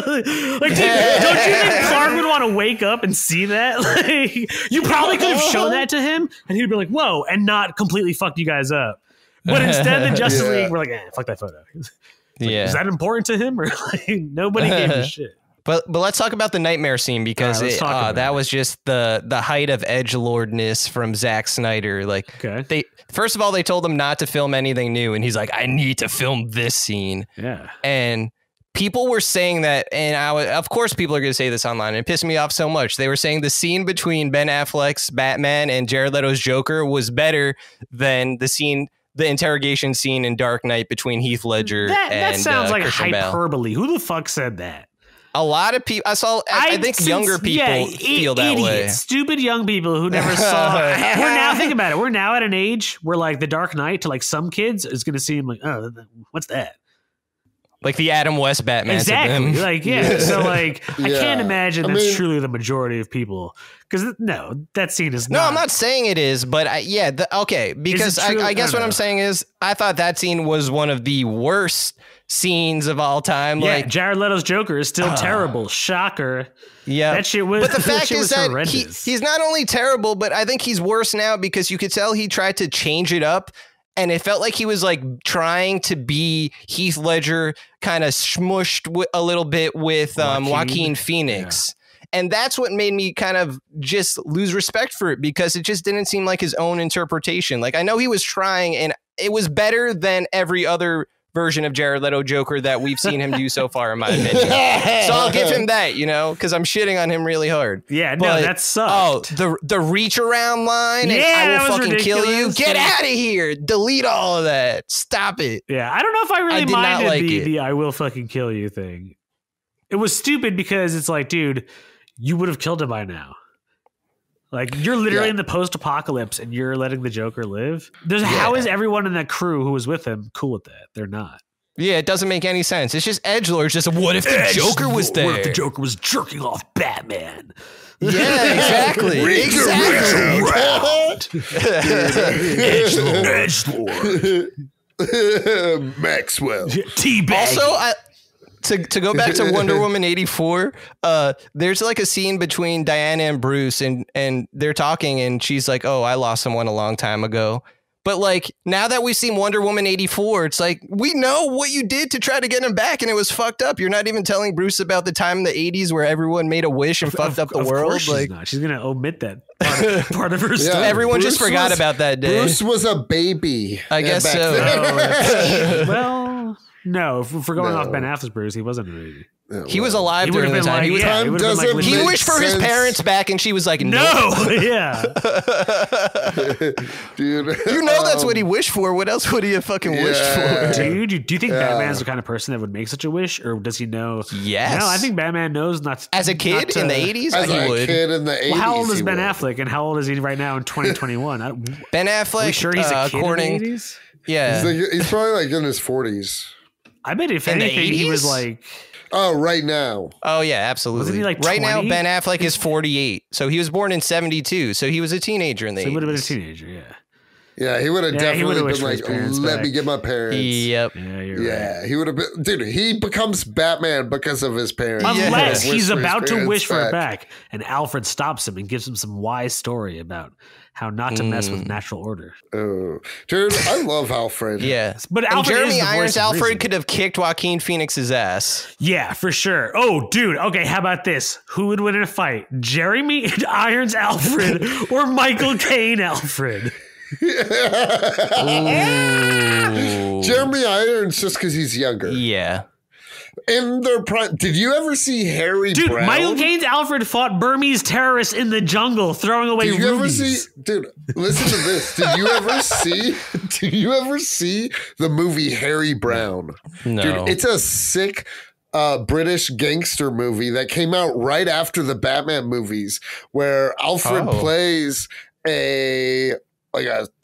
Like, dude, don't you think Clark would want to wake up and see that? Like, you probably could have shown that to him, and he'd be like, "Whoa," and not completely fucked you guys up. But instead, the Justice League were like, "Fuck that photo." Yeah. Is that important to him, or like nobody gave a shit? But let's talk about the nightmare scene because that was just the height of edgelordness from Zack Snyder. Like, first of all, they told him not to film anything new, and he's like, I need to film this scene. Yeah, and people were saying that, and of course people are going to say this online, and it pissed me off so much. They were saying the scene between Ben Affleck's Batman and Jared Leto's Joker was better than the interrogation scene in Dark Knight between Heath Ledger and that sounds like Christian hyperbole. Bale. Who the fuck said that? A lot of people I think younger people feel that way. Stupid young people who never saw it. Think about it. We're now at an age where like the Dark Knight to like some kids is going to seem like, oh, what's that? Like the Adam West Batman. Exactly. Like, yeah. So like, I can't imagine that's truly the majority of people. Because no, that scene is not. No, I'm not saying it is, but because I guess what I'm saying is I thought that scene was one of the worst scenes of all time. Yeah, like Jared Leto's Joker is still terrible. Shocker. Yeah, that shit was. But the fact is that horrendous. He's not only terrible, but I think he's worse now because you could tell he tried to change it up. And it felt like he was like trying to be Heath Ledger, kind of smushed a little bit with Joaquin Phoenix. Yeah. And that's what made me kind of just lose respect for it because it just didn't seem like his own interpretation. Like I know he was trying and it was better than every other version of Jared Leto Joker that we've seen him do so far, in my opinion. So I'll give him that, because I'm shitting on him really hard. Yeah, no, that sucked. Oh, the reach around line and I will fucking kill you. Get out of here. Delete all of that. Stop it. Yeah, I don't know if I really minded the I will fucking kill you thing. It was stupid because it's like, dude, you would have killed him by now. Like, you're literally in the post-apocalypse and you're letting the Joker live? How is everyone in that crew who was with him cool with that? They're not. Yeah, it doesn't make any sense. It's just edgelord. Just what if the Joker was there? What if the Joker was jerking off Batman? Yeah, exactly. Edgelord. Maxwell. Teabag. Also, to go back to Wonder Woman 84, there's like a scene between Diana and Bruce and they're talking and she's like, oh, I lost someone a long time ago. But like now that we've seen Wonder Woman 84, it's like we know what you did to try to get him back and it was fucked up. You're not even telling Bruce about the time in the 80s where everyone made a wish and fucked up the world. She's going to omit that part of her story. Everyone just forgot about that day. Bruce was a baby. I guess so. Well, no, if we're going off Ben Affleck's Bruce, he wasn't a baby. He was alive during the time. He wished for his parents back, and she was like, "No, yeah, dude." That's what he wished for. What else would he have fucking wished for, dude? Do you think Batman's the kind of person that would make such a wish, or does he know? Yes. No, I think Batman knows not. As a kid in the 80s, as a kid in the 80s. Well, how old is Ben Affleck, and how old is he right now in 2021? Ben Affleck. Are we sure he's a kid in the 80s? Yeah, he's probably like in his 40s. I bet if anything, he was like. Oh, right now. Oh, yeah, absolutely. Wasn't he like 20? Right now, Ben Affleck is 48. So he was born in 72. So he was a teenager in the 80s. He would have been a teenager, yeah. Yeah, he would have definitely been like, let me get my parents. Yep. Yeah, you're right. He would have been. Dude, he becomes Batman because of his parents. Unless he's about to wish for it back. And Alfred stops him and gives him some wise story about how not to mess with natural order. Oh, dude, I love Alfred. Yeah. But Alfred Jeremy Irons Alfred could have kicked Joaquin Phoenix's ass. Yeah, for sure. Oh, dude. Okay, how about this? Who would win in a fight? Jeremy Irons Alfred or Michael Caine Alfred? Jeremy Irons just because he's younger. Yeah. In their prime, did you ever see Harry Brown? Michael Caine's Alfred fought Burmese terrorists in the jungle, throwing away rubies. Ever see? Dude, listen to this. Did you ever see? Did you ever see the movie Harry Brown? No. Dude, it's a sick British gangster movie that came out right after the Batman movies, where Alfred plays a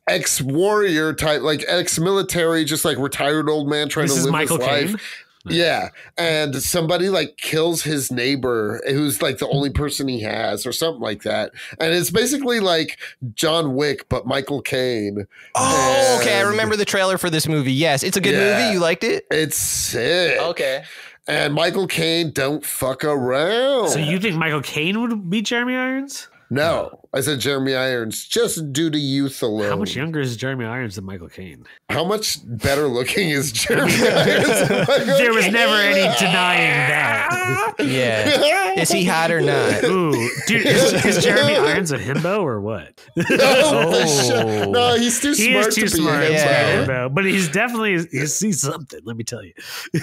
ex-warrior type, like ex-military, just like retired old man trying to live Michael his Caine? life. Yeah, and somebody like kills his neighbor who's like the only person he has or something like that. And it's basically like John Wick, but Michael Caine. Oh, okay. I remember the trailer for this movie. Yes, it's a good movie. You liked it? It's sick. Okay. And Michael Caine don't fuck around. So you think Michael Caine would beat Jeremy Irons? No. I said Jeremy Irons just due to youth alone. How much younger is Jeremy Irons than Michael Caine? How much better looking is Jeremy Irons? There was never any denying that. Yeah. Is he hot or not? Ooh, dude, is Jeremy Irons a himbo or what? No, he's too smart is too to be smart a to be a himbo. himbo, but he's definitely he's something. Let me tell you,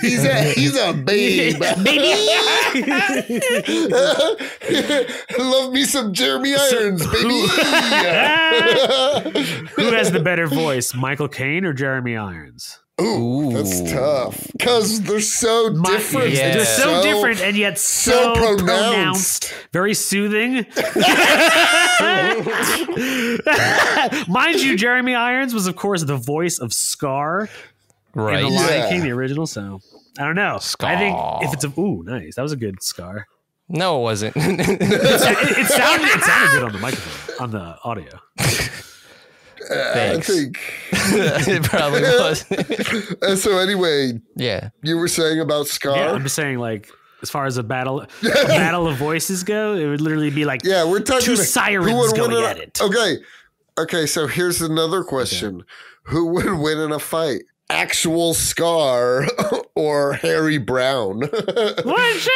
He's a babe. Love me some Jeremy Irons, baby. Who has the better voice, Michael Caine or Jeremy Irons? Ooh, that's tough because they're so different. Yeah. They're so different and yet so pronounced. Very soothing. Mind you, Jeremy Irons was, of course, the voice of Scar Right. in The Lion King, the original. So I don't know. Scar. I think if it's nice. That was a good Scar. No, it wasn't. It sounded good on the microphone, on the audio. I think. It probably was. So anyway, Yeah. you were saying about Scar? Yeah, I'm just saying, like, as far as a battle of voices go, it would literally be like We're talking two sirens going at it. Okay. So here's another question: Who would win in a fight? Actual Scar or Harry Brown? What shit?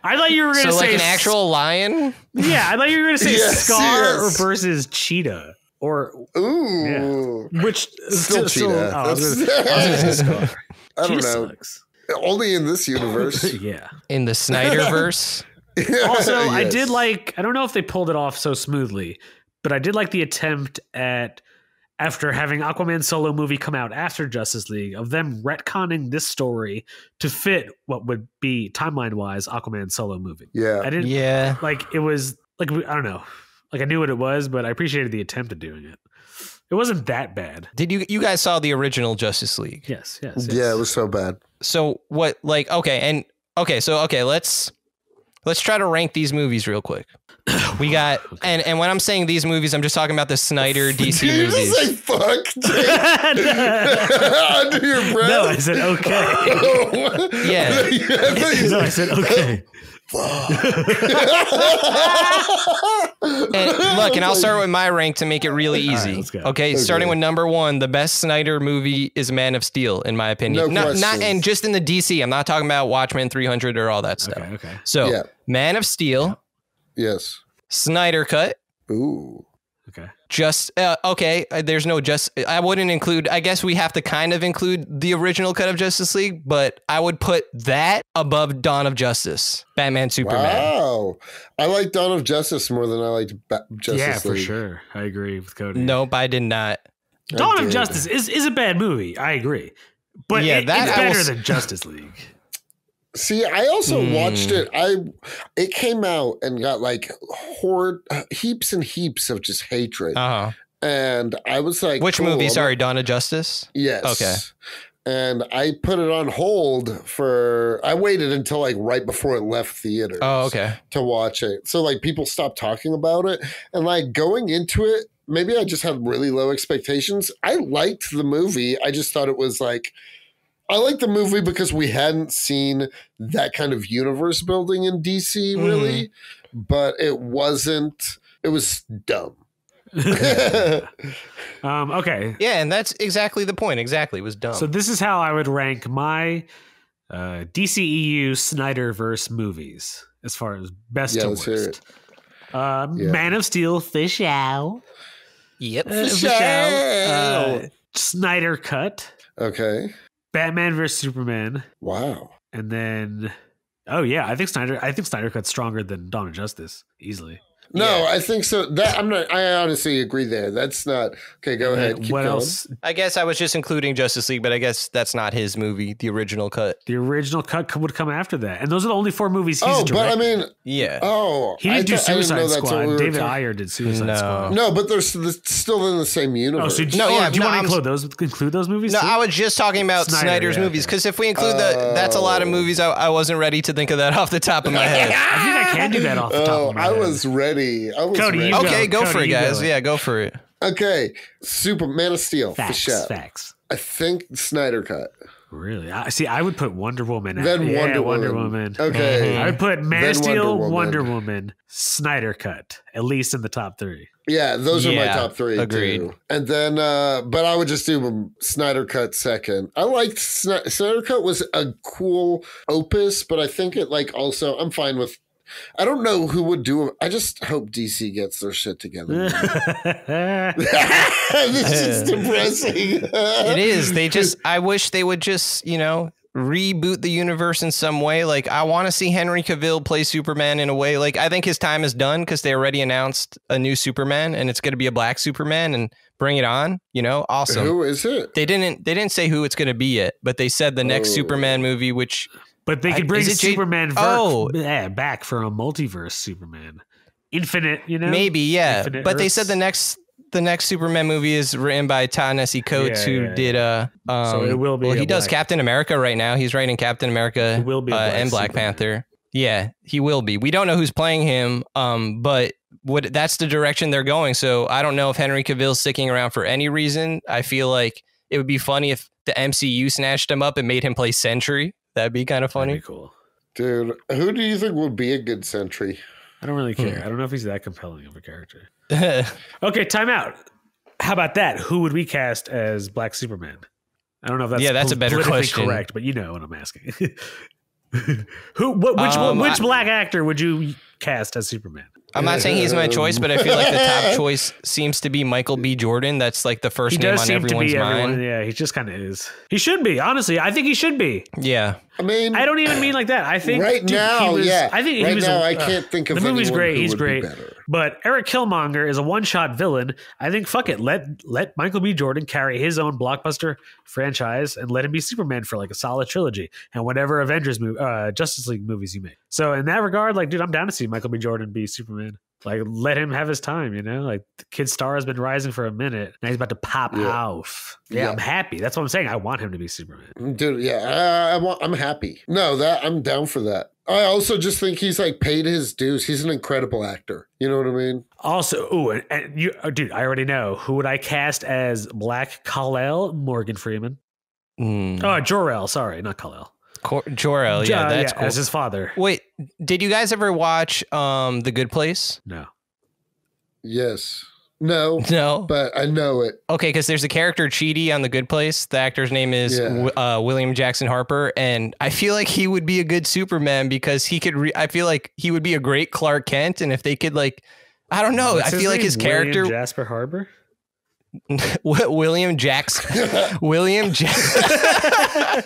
I thought you were going to say like an actual lion? Yeah, I thought you were going to say Yes, Scar yes. versus Cheetah, or Ooh, which Still Cheetah. I was gonna say Scar. I don't Cheetah know. sucks. Only in this universe. Yeah. In the Snyderverse? Also, I Yes. did like. I don't know if they pulled it off so smoothly, but I did like the attempt at, after having Aquaman solo movie come out after Justice League, of them retconning this story to fit what would be timeline wise Aquaman solo movie. Yeah. I didn't Yeah. like it was like I don't know, like I knew what it was, but I appreciated the attempt at doing it. It wasn't that bad. Did you guys saw the original Justice League? Yes. Yeah, it was so bad. So what, like, let's try to rank these movies real quick. We got, and when I'm saying these movies, I'm just talking about the Snyder DC Did you movies. just say fuck? Under your breath? No, I said okay. Yeah. No, I said okay. And look, and I'll start with my rank to make it really easy. let's go. Okay, starting with number 1, the best Snyder movie is Man of Steel, in my opinion. No Not question. and just in the DC. I'm not talking about Watchmen 300 or all that stuff. Okay. So, Yeah. Man of Steel, Yes. Snyder Cut, Ooh. Okay. there's no I wouldn't include, I guess we have to kind of include the original cut of Justice League, but I would put that above Dawn of Justice, Batman Superman. Wow. I like Dawn of Justice more than I liked Justice Yeah, League. for sure. I agree with Cody. Nope, I did not. Dawn of did. Justice is a bad movie. I agree, but Yeah, it's that I will better s- than Justice League. See, I also watched it. It came out and got like heaps and heaps of just hatred. Uh-huh. And I was like, Which cool, movie? I'm Sorry, Dawn of Justice? Yes. Okay. And I put it on hold I waited until like right before it left theaters. Oh, okay. To watch it. So like people stopped talking about it. And like going into it, maybe I just had really low expectations. I liked the movie. I just thought it was like, I liked the movie because we hadn't seen that kind of universe building in DC really, but it was dumb. Okay. Yeah, and that's exactly the point. Exactly. It was dumb. So this is how I would rank my DCEU Snyderverse movies as far as best Yeah, to let's hear worst. Man of Steel, Fish Out. Yep. Snyder Cut. Okay. Batman vs Superman. Wow. And then I think Snyder Cut's stronger than Dawn of Justice easily. No, I think so. I honestly agree there. That's not okay. Go ahead. Keep What going. else? I guess I was just including Justice League, but I guess that's not his movie, the original cut. The original cut would come after that, and those are the only 4 movies he's Oh, directed. but I mean, Yeah. He didn't do I didn't Suicide know that's what Squad. we were David talking- Ayer did Suicide No. Squad. No, but they're still in the same Oh, universe. so do you want to include those movies? No, too? I was just talking about Snyder, Snyder's yeah, movies, okay. because if we include that's a lot of movies. I wasn't ready to think of that off the top of my head. I think I can do that off the top of my I head. was ready. Cody, ready. you Okay, go Cody, for it, you guys. go. Yeah, go for it. Okay, Man of Steel. Facts. for sure. Facts. I think Snyder Cut. Really? I would put Wonder Woman. Then Wonder Wonder Woman. Okay. I would put Man of Then Steel, Wonder Wonder Woman. Woman, Snyder Cut, at least in the top 3. Yeah, those are my Yeah, top 3 agreed. too. And then, but I would just do Snyder Cut second. I liked Snyder Cut was a cool opus, but I think it also I'm fine with. I don't know who would do it. I just hope DC gets their shit together. This is depressing. It is. I wish they would just, reboot the universe in some way. Like, I want to see Henry Cavill play Superman in a way. Like, I think his time is done because they already announced a new Superman and it's going to be a black Superman, and bring it on. Awesome. Who is it? They didn't say who it's going to be yet, but they said the next Superman movie, which. But they could bring Superman back for a multiverse Superman. Infinite, Maybe, yeah. Infinite but they Earths. said the next Superman movie is written by Ta-Nehisi Coates, who did so it will be. Well, he does Captain America right now. He's writing Captain America It will be and Black Superman. Panther. Yeah, he will be. We don't know who's playing him, but that's the direction they're going. So I don't know if Henry Cavill's sticking around for any reason. I feel like it would be funny if the MCU snatched him up and made him play Sentry. That'd be kind of funny. That'd be cool. Dude, who do you think would be a good Sentry? I don't really care. I don't know if he's that compelling of a character. Okay, time out. How about that? Who would we cast as Black Superman? I don't know if that's a better politically question. correct, but you know what I'm asking. Which black actor would you cast as Superman? I'm not saying he's my choice, but I feel like the top choice seems to be Michael B. Jordan. That's like the first He name does on seem to everyone's be mind. everyone. Yeah, he just kind of is. He should be. Honestly, I think he should be. Yeah. I mean, I don't even mean like that. I think right now, yeah. I think right he was. now, I can't think of the movie's anyone great. who He's would great. be better. But Eric Killmonger is a one-shot villain. I think fuck it. Let Michael B. Jordan carry his own blockbuster franchise and let him be Superman for like a solid trilogy and whatever Avengers movie, Justice League movies you make. So in that regard, like, dude, I'm down to see Michael B. Jordan be Superman. Like, let him have his time, Like, the kid star has been rising for a minute. Now he's about to pop off. Yeah, I'm happy. That's what I'm saying. I want him to be Superman. Dude, yeah, I'm happy. No, I'm down for that. I also just think he's like paid his dues. He's an incredible actor. You know what I mean? Also, and you, dude, I already know. Who would I cast as Black Kal-El? Morgan Freeman. Oh, Jor-El. Sorry, not Kal-El. Jor-El, yeah, that's cool. As his father. Wait, did you guys ever watch The Good Place? No. Yes. No. No. But I know it. Okay, because there's a character Chidi on The Good Place. The actor's name is William Jackson Harper, and I feel like he would be a good Superman because he could. I feel like he would be a great Clark Kent, and if they could, like, I don't know. What's I feel like his character, William Jasper Harbor. William Jackson. William Jackson.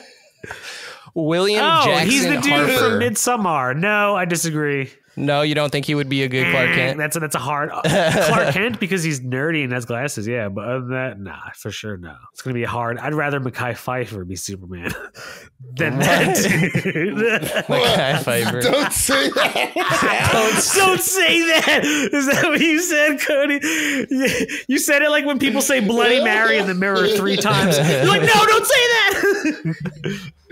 He's the dude Harper. from Midsommar. No, I disagree. No, you don't think he would be a good Clark Kent? That's a hard Clark Kent because he's nerdy and has glasses. Yeah, but other than that, nah, for sure, no. It's gonna be hard. I'd rather Mekhi Phifer be Superman than that dude. Mekhi Phifer. Don't say that. Don't say that. Is that what you said, Cody? You said it like when people say Bloody Mary in the mirror 3 times. You're like, no, don't say that.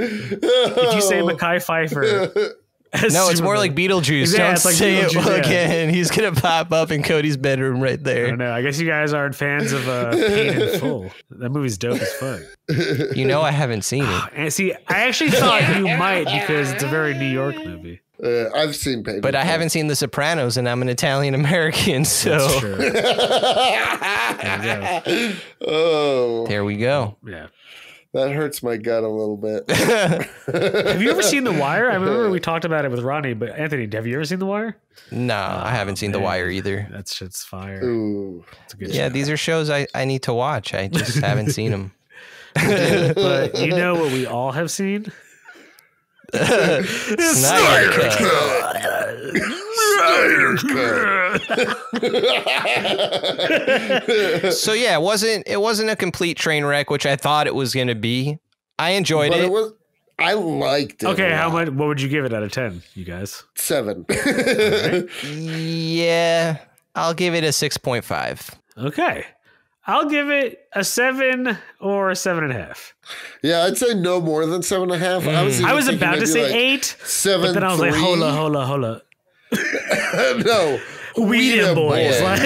If you say Mekhi Phifer. No, it's more like Beetlejuice. Yeah, Don't it's like say it Beetlejuice, again. He's going to pop up in Cody's bedroom right I there. don't know. I guess you guys aren't fans of Paid in Full. That movie's dope as fuck. You know I haven't seen it. And see, I actually thought you might because it's a very New York movie. I've seen Paid. But I haven't seen The Sopranos, and I'm an Italian American, so That's true. There we go. Oh, there we go. Yeah. that hurts my gut a little bit. Have you ever seen The Wire? I remember we talked about it with Ronnie, but Anthony, have you ever seen The Wire? No, I haven't seen The man. Wire either. That shit's fire. Ooh. It's a good Yeah, show. these are shows I need to watch. I just haven't seen them. But you know what we all have seen? Snyder Cut. So yeah, it wasn't a complete train wreck, which I thought it was going to be. I enjoyed But it. I liked it. Okay, a how lot. much? What would you give it out of 10, you guys? 7. Yeah, I'll give it a 6.5. Okay, I'll give it a 7 or a 7.5. Yeah, I'd say no more than 7.5. I was about to say like 8, 7. but then I was like, hold up. No. Weedham boys. Like,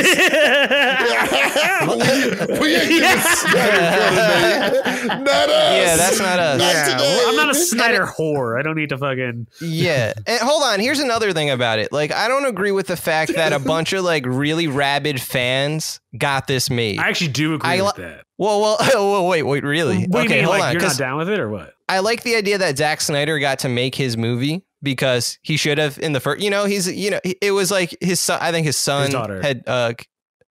we ain't giving Snyder credit, mate. Not us. Yeah, that's not us. yeah, well, I'm not a Snyder whore. I don't need to fucking. Yeah. And hold on. Here's another thing about it. Like, I don't agree with the fact that a bunch of like really rabid fans got this made. I actually do agree with that. Well, wait, really? What do you mean, hold like, on. you're not down with it or what? I like the idea that Zack Snyder got to make his movie because he should have in the first, it was like his son, I think his daughter. had,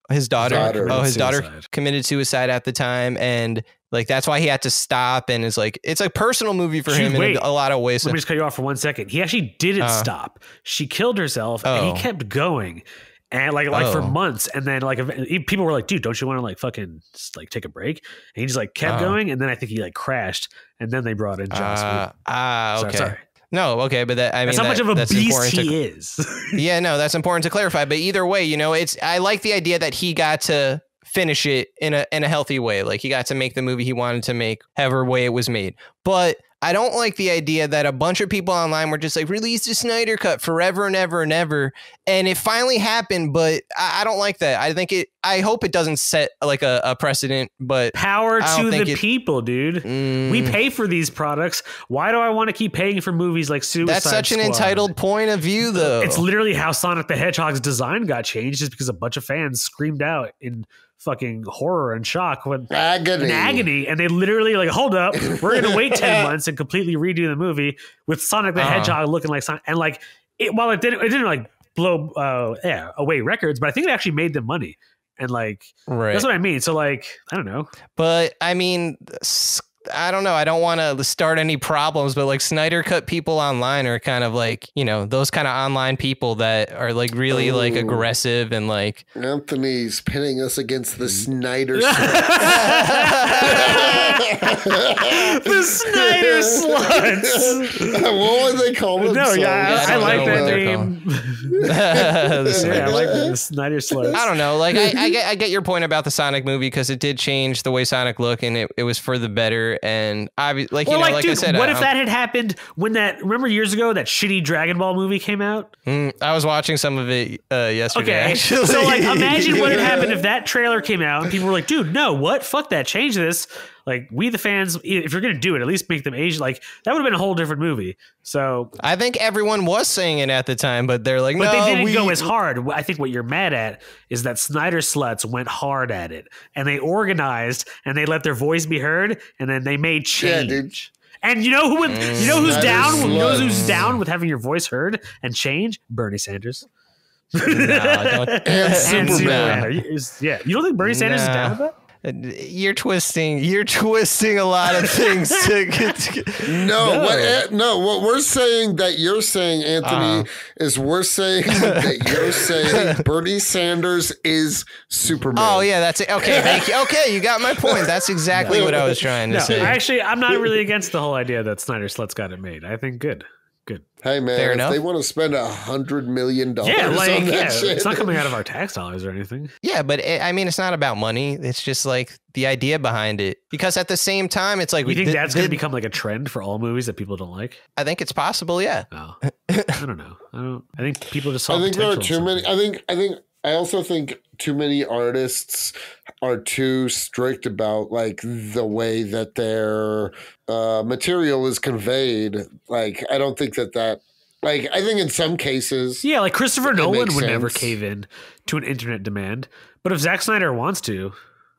his daughter committed suicide at the time. And like, that's why he had to stop. And it's like a personal movie for him in a lot of ways. Let me just cut you off for 1 second. He actually didn't stop. She killed herself and he kept going. And like for months, and then like people were like, "Dude, don't you want to like fucking like take a break?" And he just like kept going, and then I think he like crashed, and then they brought in Joss Whedon. Okay. Sorry. No, okay, but that's how much of a beast he is. Yeah, no, that's important to clarify. But either way, I like the idea that he got to finish it in a healthy way. Like he got to make the movie he wanted to make, however way it was made. But I don't like the idea that a bunch of people online were just like, release the Snyder Cut forever and ever and ever. And it finally happened, but I don't like that. I hope it doesn't set like a precedent, but power to the people, dude. We pay for these products. Why do I want to keep paying for movies like Suicide That's such Squad? an entitled point of view, though. It's literally how Sonic the Hedgehog's design got changed just because a bunch of fans screamed out in fucking horror and shock when agony, and they literally like, hold up, we're gonna wait 10 months and completely redo the movie with Sonic the Hedgehog looking like Sonic. And like while it didn't like blow away records, but I think it actually made them money. And like that's what I mean. So like I don't know, but I mean, I don't know. I don't want to start any problems, but like Snyder Cut people online are kind of like, those kind of online people that are like really like aggressive and like Anthony's pinning us against the Snyder sluts. The Snyder sluts. What would they call them? No, yeah, I like that name. I like the Snyder sluts. I don't know. Like I get your point about the Sonic movie because it did change the way Sonic looked and it was for the better. And I like, dude, I said, what if that had happened when remember years ago that shitty Dragon Ball movie came out? I was watching some of it yesterday. Okay, actually. So like, imagine what had happened if that trailer came out and people were like, "Dude, no, what? Fuck that! Change this." Like, we the fans, if you're gonna do it, at least make them Asian. Like, that would have been a whole different movie. So I think everyone was saying it at the time, but they're like, but they didn't go as hard. I think what you're mad at is that Snyder sluts went hard at it, and they organized and they let their voice be heard, and then they made change. Yeah, dude. And you know who's down? Who knows who's down with having your voice heard and change? Bernie Sanders. No, don't. And Superman. Yeah, you don't think Bernie Sanders is down with that? You're twisting a lot of things. What we're saying that you're saying, Anthony, is we're saying that you're saying Bernie Sanders is Superman. Oh yeah, that's it. Okay, thank you. Okay, you got my point. That's exactly what I was trying to say. Actually, I'm not really against the whole idea that Snyder sluts got it made. I think good. Hey man, if they want to spend $100 million, on that shit, it's not coming out of our tax dollars or anything. Yeah, but it's not about money. It's just like the idea behind it. Because at the same time, it's like you think that's going to become like a trend for all movies that people don't like. I think it's possible. Yeah. Oh, I don't know. I think people just. I think there are too many. I also think too many artists are too strict about like the way that their material is conveyed. Like, I don't think that like, I think in some cases, yeah, like Christopher Nolan would never cave in to an internet demand, but if Zack Snyder wants to,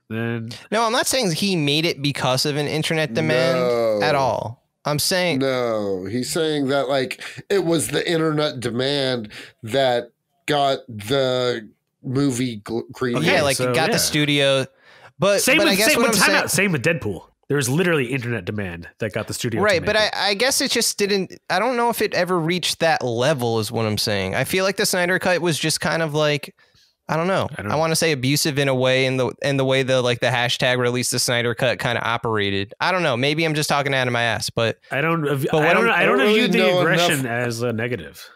then no, I'm not saying he made it because of an internet demand at all. I'm saying no. He's saying that like it was the internet demand that got the movie created. Yeah, like got the studio. But same but with, I guess same what with I'm saying, same with Deadpool. There was literally internet demand that got the studio. Right, to but make I guess it just didn't. I don't know if it ever reached that level. Is what I'm saying. I feel like the Snyder Cut was just kind of like, I don't know. I want to say abusive in a way, in the way the like the hashtag release the Snyder Cut kind of operated. I don't know. Maybe I'm just talking out of my ass, but I don't view the aggression as a negative.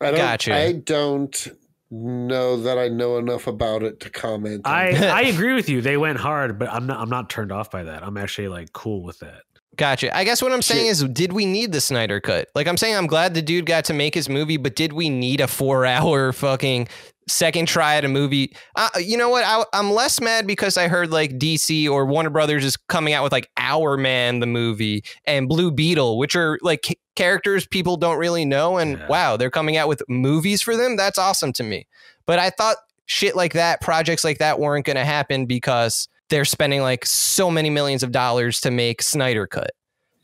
I don't know that I know enough about it to comment. I agree with you. They went hard, but I'm not turned off by that. I'm actually like cool with that. Gotcha. I guess what I'm saying is, did we need the Snyder Cut? Like, I'm saying I'm glad the dude got to make his movie, but did we need a 4-hour fucking second try at a movie? You know what? I'm less mad because I heard like DC or Warner Brothers is coming out with like Our Man, the movie, and Blue Beetle, which are like characters people don't really know. And wow, they're coming out with movies for them. That's awesome to me. But I thought shit like that, projects like that weren't going to happen because they're spending like so many millions of dollars to make Snyder Cut.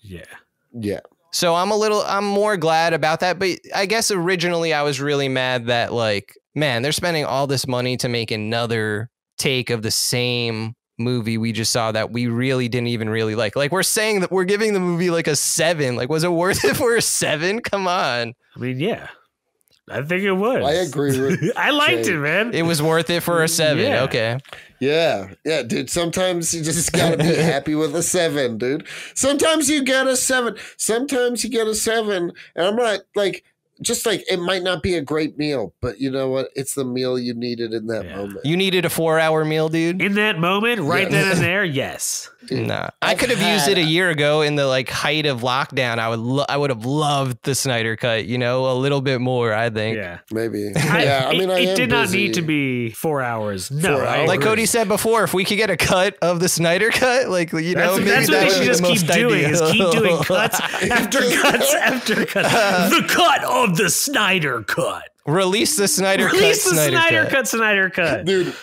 Yeah. So I'm more glad about that. But I guess originally I was really mad that like, man, they're spending all this money to make another take of the same movie we just saw that we really didn't even really like. Like, we're saying that we're giving the movie like a 7. Like, was it worth it for a 7? Come on. I mean, yeah. I think it was. I agree with I liked it, man. It was worth it for a 7. Yeah. Okay. Yeah, dude. Sometimes you just gotta be happy with a 7, dude. Sometimes you get a 7. Sometimes you get a 7, and I'm not like, just like, it might not be a great meal, but you know what? It's the meal you needed in that moment. You needed a 4-hour meal, dude? In that moment, right then and there, yes. Dude, nah. I could have used it a year ago in the like height of lockdown. I would have loved the Snyder Cut, you know, a little bit more, I think. Yeah. Maybe. I mean, it did not need to be 4 hours. No. 4 hours. Like Cody said before, if we could get a cut of the Snyder Cut, like, you know, maybe that's what that they would should be just the keep most doing ideal. is keep doing cuts after cuts after cuts. The cut of the Snyder Cut. Release the Snyder Release Cut. the Snyder Cut. Snyder Cut. Dude,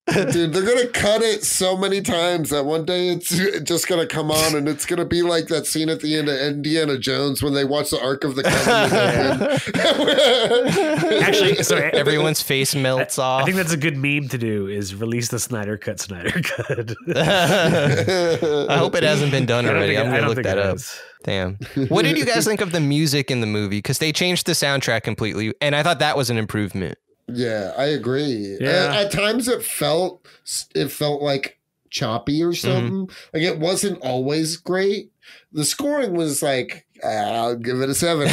they're gonna cut it so many times that one day it's just gonna come on and it's gonna be like that scene at the end of Indiana Jones when they watch the Ark of the Covenant. Actually, sorry, Everyone's face melts off. I think that's a good meme to do is release the Snyder Cut. I hope it hasn't been done already. I'm going to look that up. Is. Damn. What did you guys think of the music in the movie? Because they changed the soundtrack completely, and I thought that was an improvement. Yeah, I agree. Yeah. At times it felt like choppy or something. Like it wasn't always great. The scoring was like, I'll give it a 7.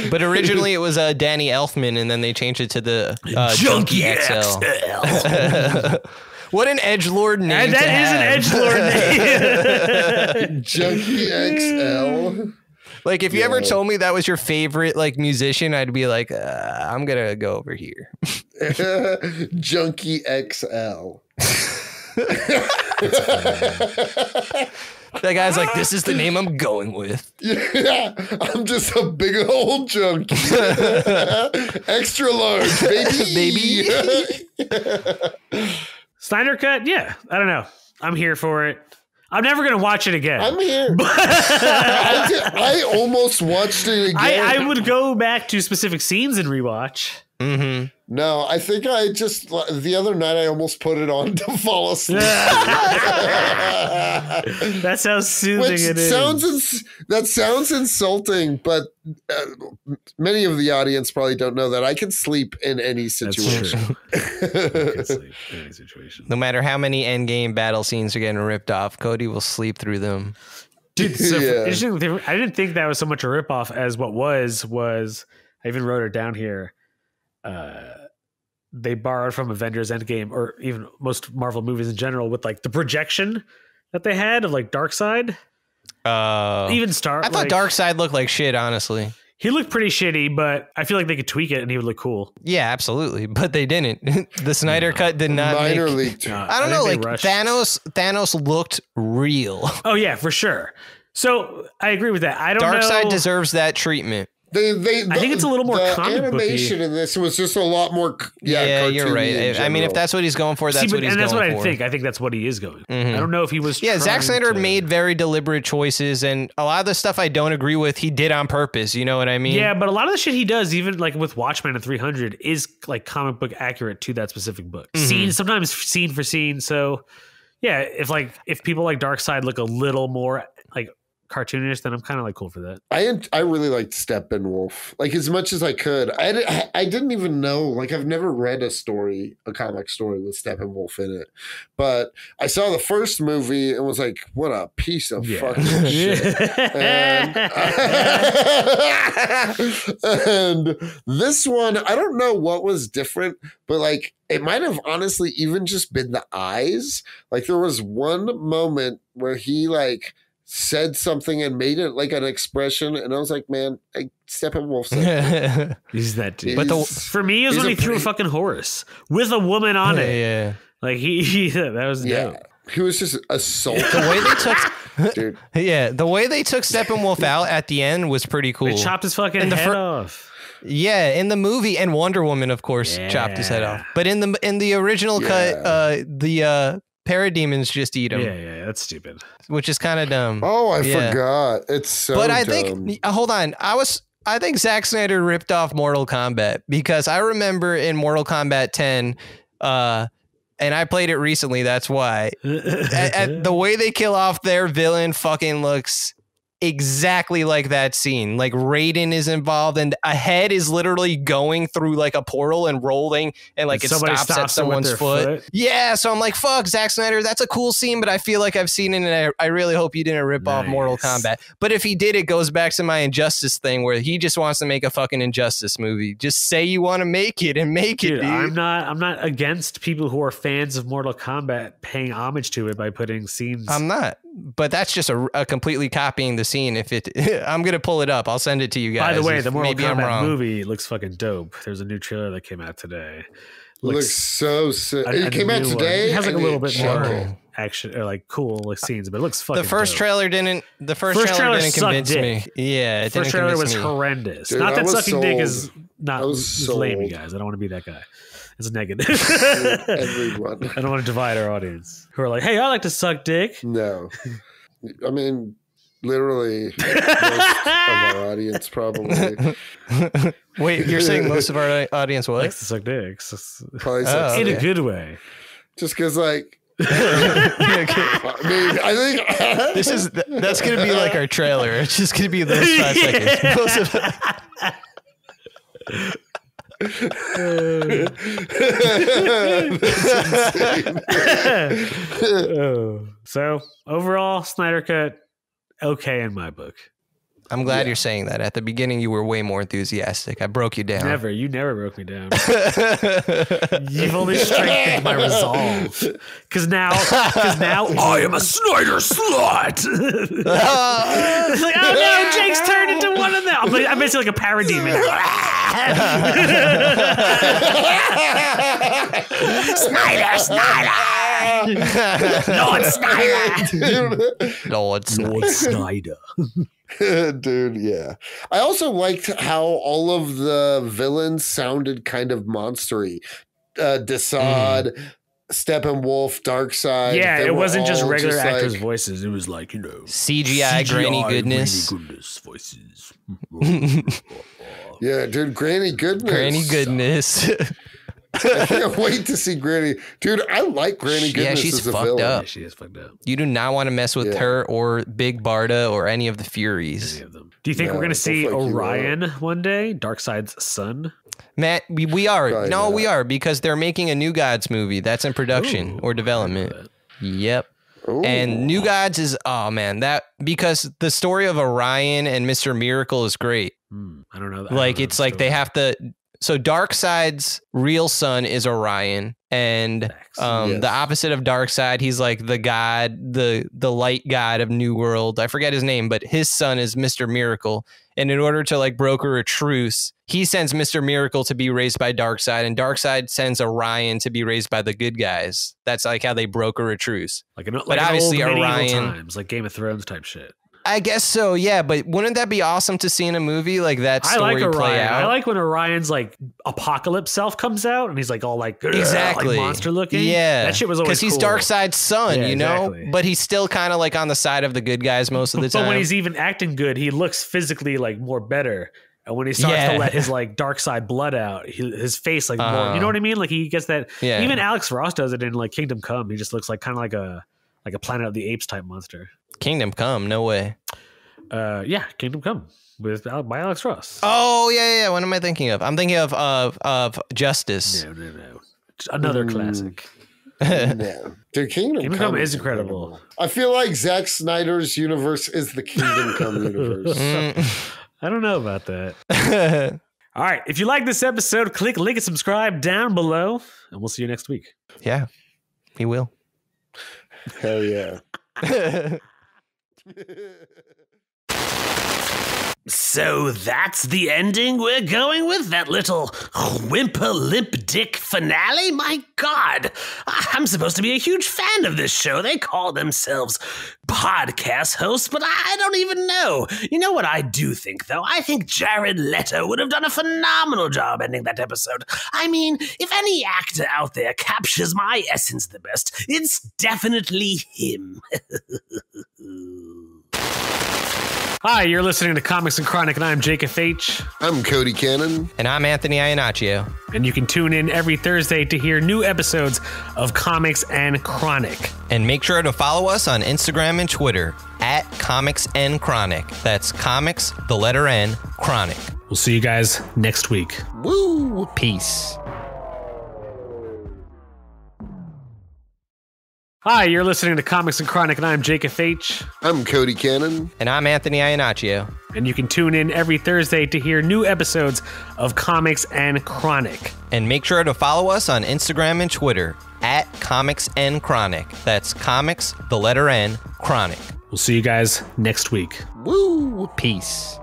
But originally it was Danny Elfman, and then they changed it to the Junkie XL. What an edgelord name! That is an edgelord name. Junkie XL. Like, if you ever told me that was your favorite like musician, I'd be like, I'm gonna go over here. Junkie XL. That guy's like, this is the name I'm going with. Yeah, I'm just a big old junkie. Extra large, baby. Snyder Cut, yeah. I don't know. I'm here for it. I'm never going to watch it again. I'm here. I almost watched it again. I would go back to specific scenes and rewatch. Mm-hmm. No, I think I just, the other night I almost put it on to fall asleep. That's how soothing it is. That sounds insulting, but many of the audience probably don't know that I can sleep in any situation. I can sleep in any situation. No matter how many endgame battle scenes are getting ripped off, Cody will sleep through them. Dude, so interesting. I didn't think that was so much a ripoff as what was. I even wrote it down here. They borrowed from Avengers Endgame, or even most Marvel movies in general, with like the projection that they had of like Darkseid. Even Star. I thought Darkseid looked like shit, honestly. He looked pretty shitty, but I feel like they could tweak it and he would look cool. Yeah, absolutely. But they didn't. The Snyder Cut did not Minor make... league. I don't know, like Thanos looked real. Oh yeah, for sure. So I agree with that. I don't know. Darkseid deserves that treatment. I think it's a little more comic animation booky. in this was just a lot more. Yeah, you're right. I mean, if that's what he's going for, that's what he's going for. And that's what I think. I think that's what he is going for. I don't know if he was. Yeah, Zack Snyder made very deliberate choices, and a lot of the stuff I don't agree with, he did on purpose. You know what I mean? Yeah, but a lot of the shit he does, even like with Watchmen and 300, is like comic book accurate to that specific book. Sometimes scene for scene. So yeah, if people like Darkseid look a little more like cartoonish, then I'm kind of like cool for that. I really liked Steppenwolf, like as much as I could. I didn't even know, like I've never read a comic story with Steppenwolf in it, but I saw the first movie and was like, what a piece of fucking shit. And this one, I don't know what was different, but like it might have honestly even just been the eyes. Like there was one moment where he like said something and made it like an expression, and I was like, man, Steppenwolf's like, he's that dude. But for me, it was when he threw a fucking horse with a woman on it. Yeah, like he that was dope. He was just assaulted. The way they took, dude. Yeah, the way they took Steppenwolf out at the end was pretty cool. They chopped his fucking head off. Yeah, in the movie, and Wonder Woman, of course, chopped his head off. But in the original cut, the parademons just eat him. Yeah, that's stupid. Which is kind of dumb. Oh, I forgot. It's so dumb. But I think, hold on, I think Zack Snyder ripped off Mortal Kombat, because I remember in Mortal Kombat 10, and I played it recently, that's why. The way they kill off their villain fucking looks exactly like that scene. Like Raiden is involved, and a head is literally going through like a portal and rolling, and like it stops at someone's foot. Yeah, so I'm like, fuck, Zack Snyder, that's a cool scene, but I feel like I've seen it, and I really hope you didn't rip off Mortal Kombat. But if he did, it goes back to my Injustice thing, where he just wants to make a fucking Injustice movie. Just say you want to make it and make it, dude. I'm not against people who are fans of Mortal Kombat paying homage to it by putting scenes. I'm not. But that's just a completely copying the scene. If it, I'm gonna pull it up. I'll send it to you guys. By the way, the Mortal Kombat movie looks fucking dope. There's a new trailer that came out today. Looks so sick. It came out today. It has like a little bit more action or like cool like scenes, but it looks fucking. The first dope. trailer didn't. The first trailer didn't convince me. Yeah, it first trailer was horrendous. Dude, not that sucking sold. dick is not lame, you guys. I don't want to be that guy. It's negative. Everyone. I don't want to divide our audience who are like, "Hey, I like to suck dick." No, I mean, literally most of our audience probably. Wait, you're saying most of our audience what? Likes to suck dicks. Probably in a good way. Just because, like, I mean, I think that's gonna be like our trailer. It's just gonna be those 5 seconds. Most of So overall, Snyder Cut, okay in my book. I'm glad you're saying that. At the beginning, you were way more enthusiastic. I broke you down. You never broke me down. You've only strengthened my resolve. Because now I am a Snyder slut. It's like, oh no, Jake's turned into one of them. I'm basically like a parademon. Lord Snyder. Dude, yeah. I also liked how all of the villains sounded kind of monstery. Desaad, Steppenwolf, Darkseid. Yeah, it wasn't just regular actors' voices. It was like, CGI Granny Goodness. Voices. Yeah, dude, Granny Goodness. Granny Goodness. I can't wait to see Granny. Dude, I like Granny Goodness. Yeah, she's as a fucked villain. up. Yeah, she is fucked up. You do not want to mess with her or Big Barda or any of the Furies. Any of them. Do you think we're going to see Orion one day? Darkseid's son? Matt, we are. Probably no, not. we are, because they're making a New Gods movie that's in production or development. Yep. Ooh. And New Gods is, oh man, because the story of Orion and Mr. Miracle is great. I don't know. Like, it's like they have to. So Darkseid's real son is Orion, and the opposite of Darkseid, he's like the god, the light god of New World. I forget his name, but his son is Mr. Miracle. And in order to like broker a truce, he sends Mr. Miracle to be raised by Darkseid, and Darkseid sends Orion to be raised by the good guys. That's like how they broker a truce. But obviously Orion, times, like Game of Thrones type shit. I guess so, yeah. But wouldn't that be awesome to see in a movie like that story play out? I like when Orion's like apocalypse self comes out and he's like all like exactly like monster looking. Yeah, that shit was always because he's Darkseid's son, you know. Exactly. But he's still kind of like on the side of the good guys most of the time. But when he's even acting good, he looks physically like more better. And when he starts to let his like Darkseid blood out, his face like more, you know what I mean? Like he gets that. Yeah. Even Alex Ross does it in like Kingdom Come. He just looks like kind of like a Planet of the Apes type monster. Kingdom Come, no way. Yeah, Kingdom Come by Alex Ross. Oh yeah. What am I thinking of? I'm thinking of Justice. No. Just another classic. No. Dude, Kingdom Come is incredible. I feel like Zack Snyder's universe is the Kingdom Come universe. I don't know about that. All right. If you like this episode, click link and subscribe down below, and we'll see you next week. Yeah, he will. Hell yeah. So that's the ending we're going with? That little whimper limp dick finale? My God, I'm supposed to be a huge fan of this show. They call themselves podcast hosts, but I don't even know. You know what I do think, though? I think Jared Leto would have done a phenomenal job ending that episode. I mean, if any actor out there captures my essence the best, it's definitely him. Hi, you're listening to Comics and Chronic, and I'm Jacob H. I'm Cody Cannon. And I'm Anthony Iannaccio. And you can tune in every Thursday to hear new episodes of Comics and Chronic. And make sure to follow us on Instagram and Twitter at Comics and Chronic. That's Comics, the letter N, Chronic. We'll see you guys next week. Woo! Peace. Hi, you're listening to Comics and Chronic, and I'm Jacob H. I'm Cody Cannon. And I'm Anthony Iannaccio. And you can tune in every Thursday to hear new episodes of Comics and Chronic. And make sure to follow us on Instagram and Twitter at Comics and Chronic. That's Comics, the letter N, Chronic. We'll see you guys next week. Woo! Peace.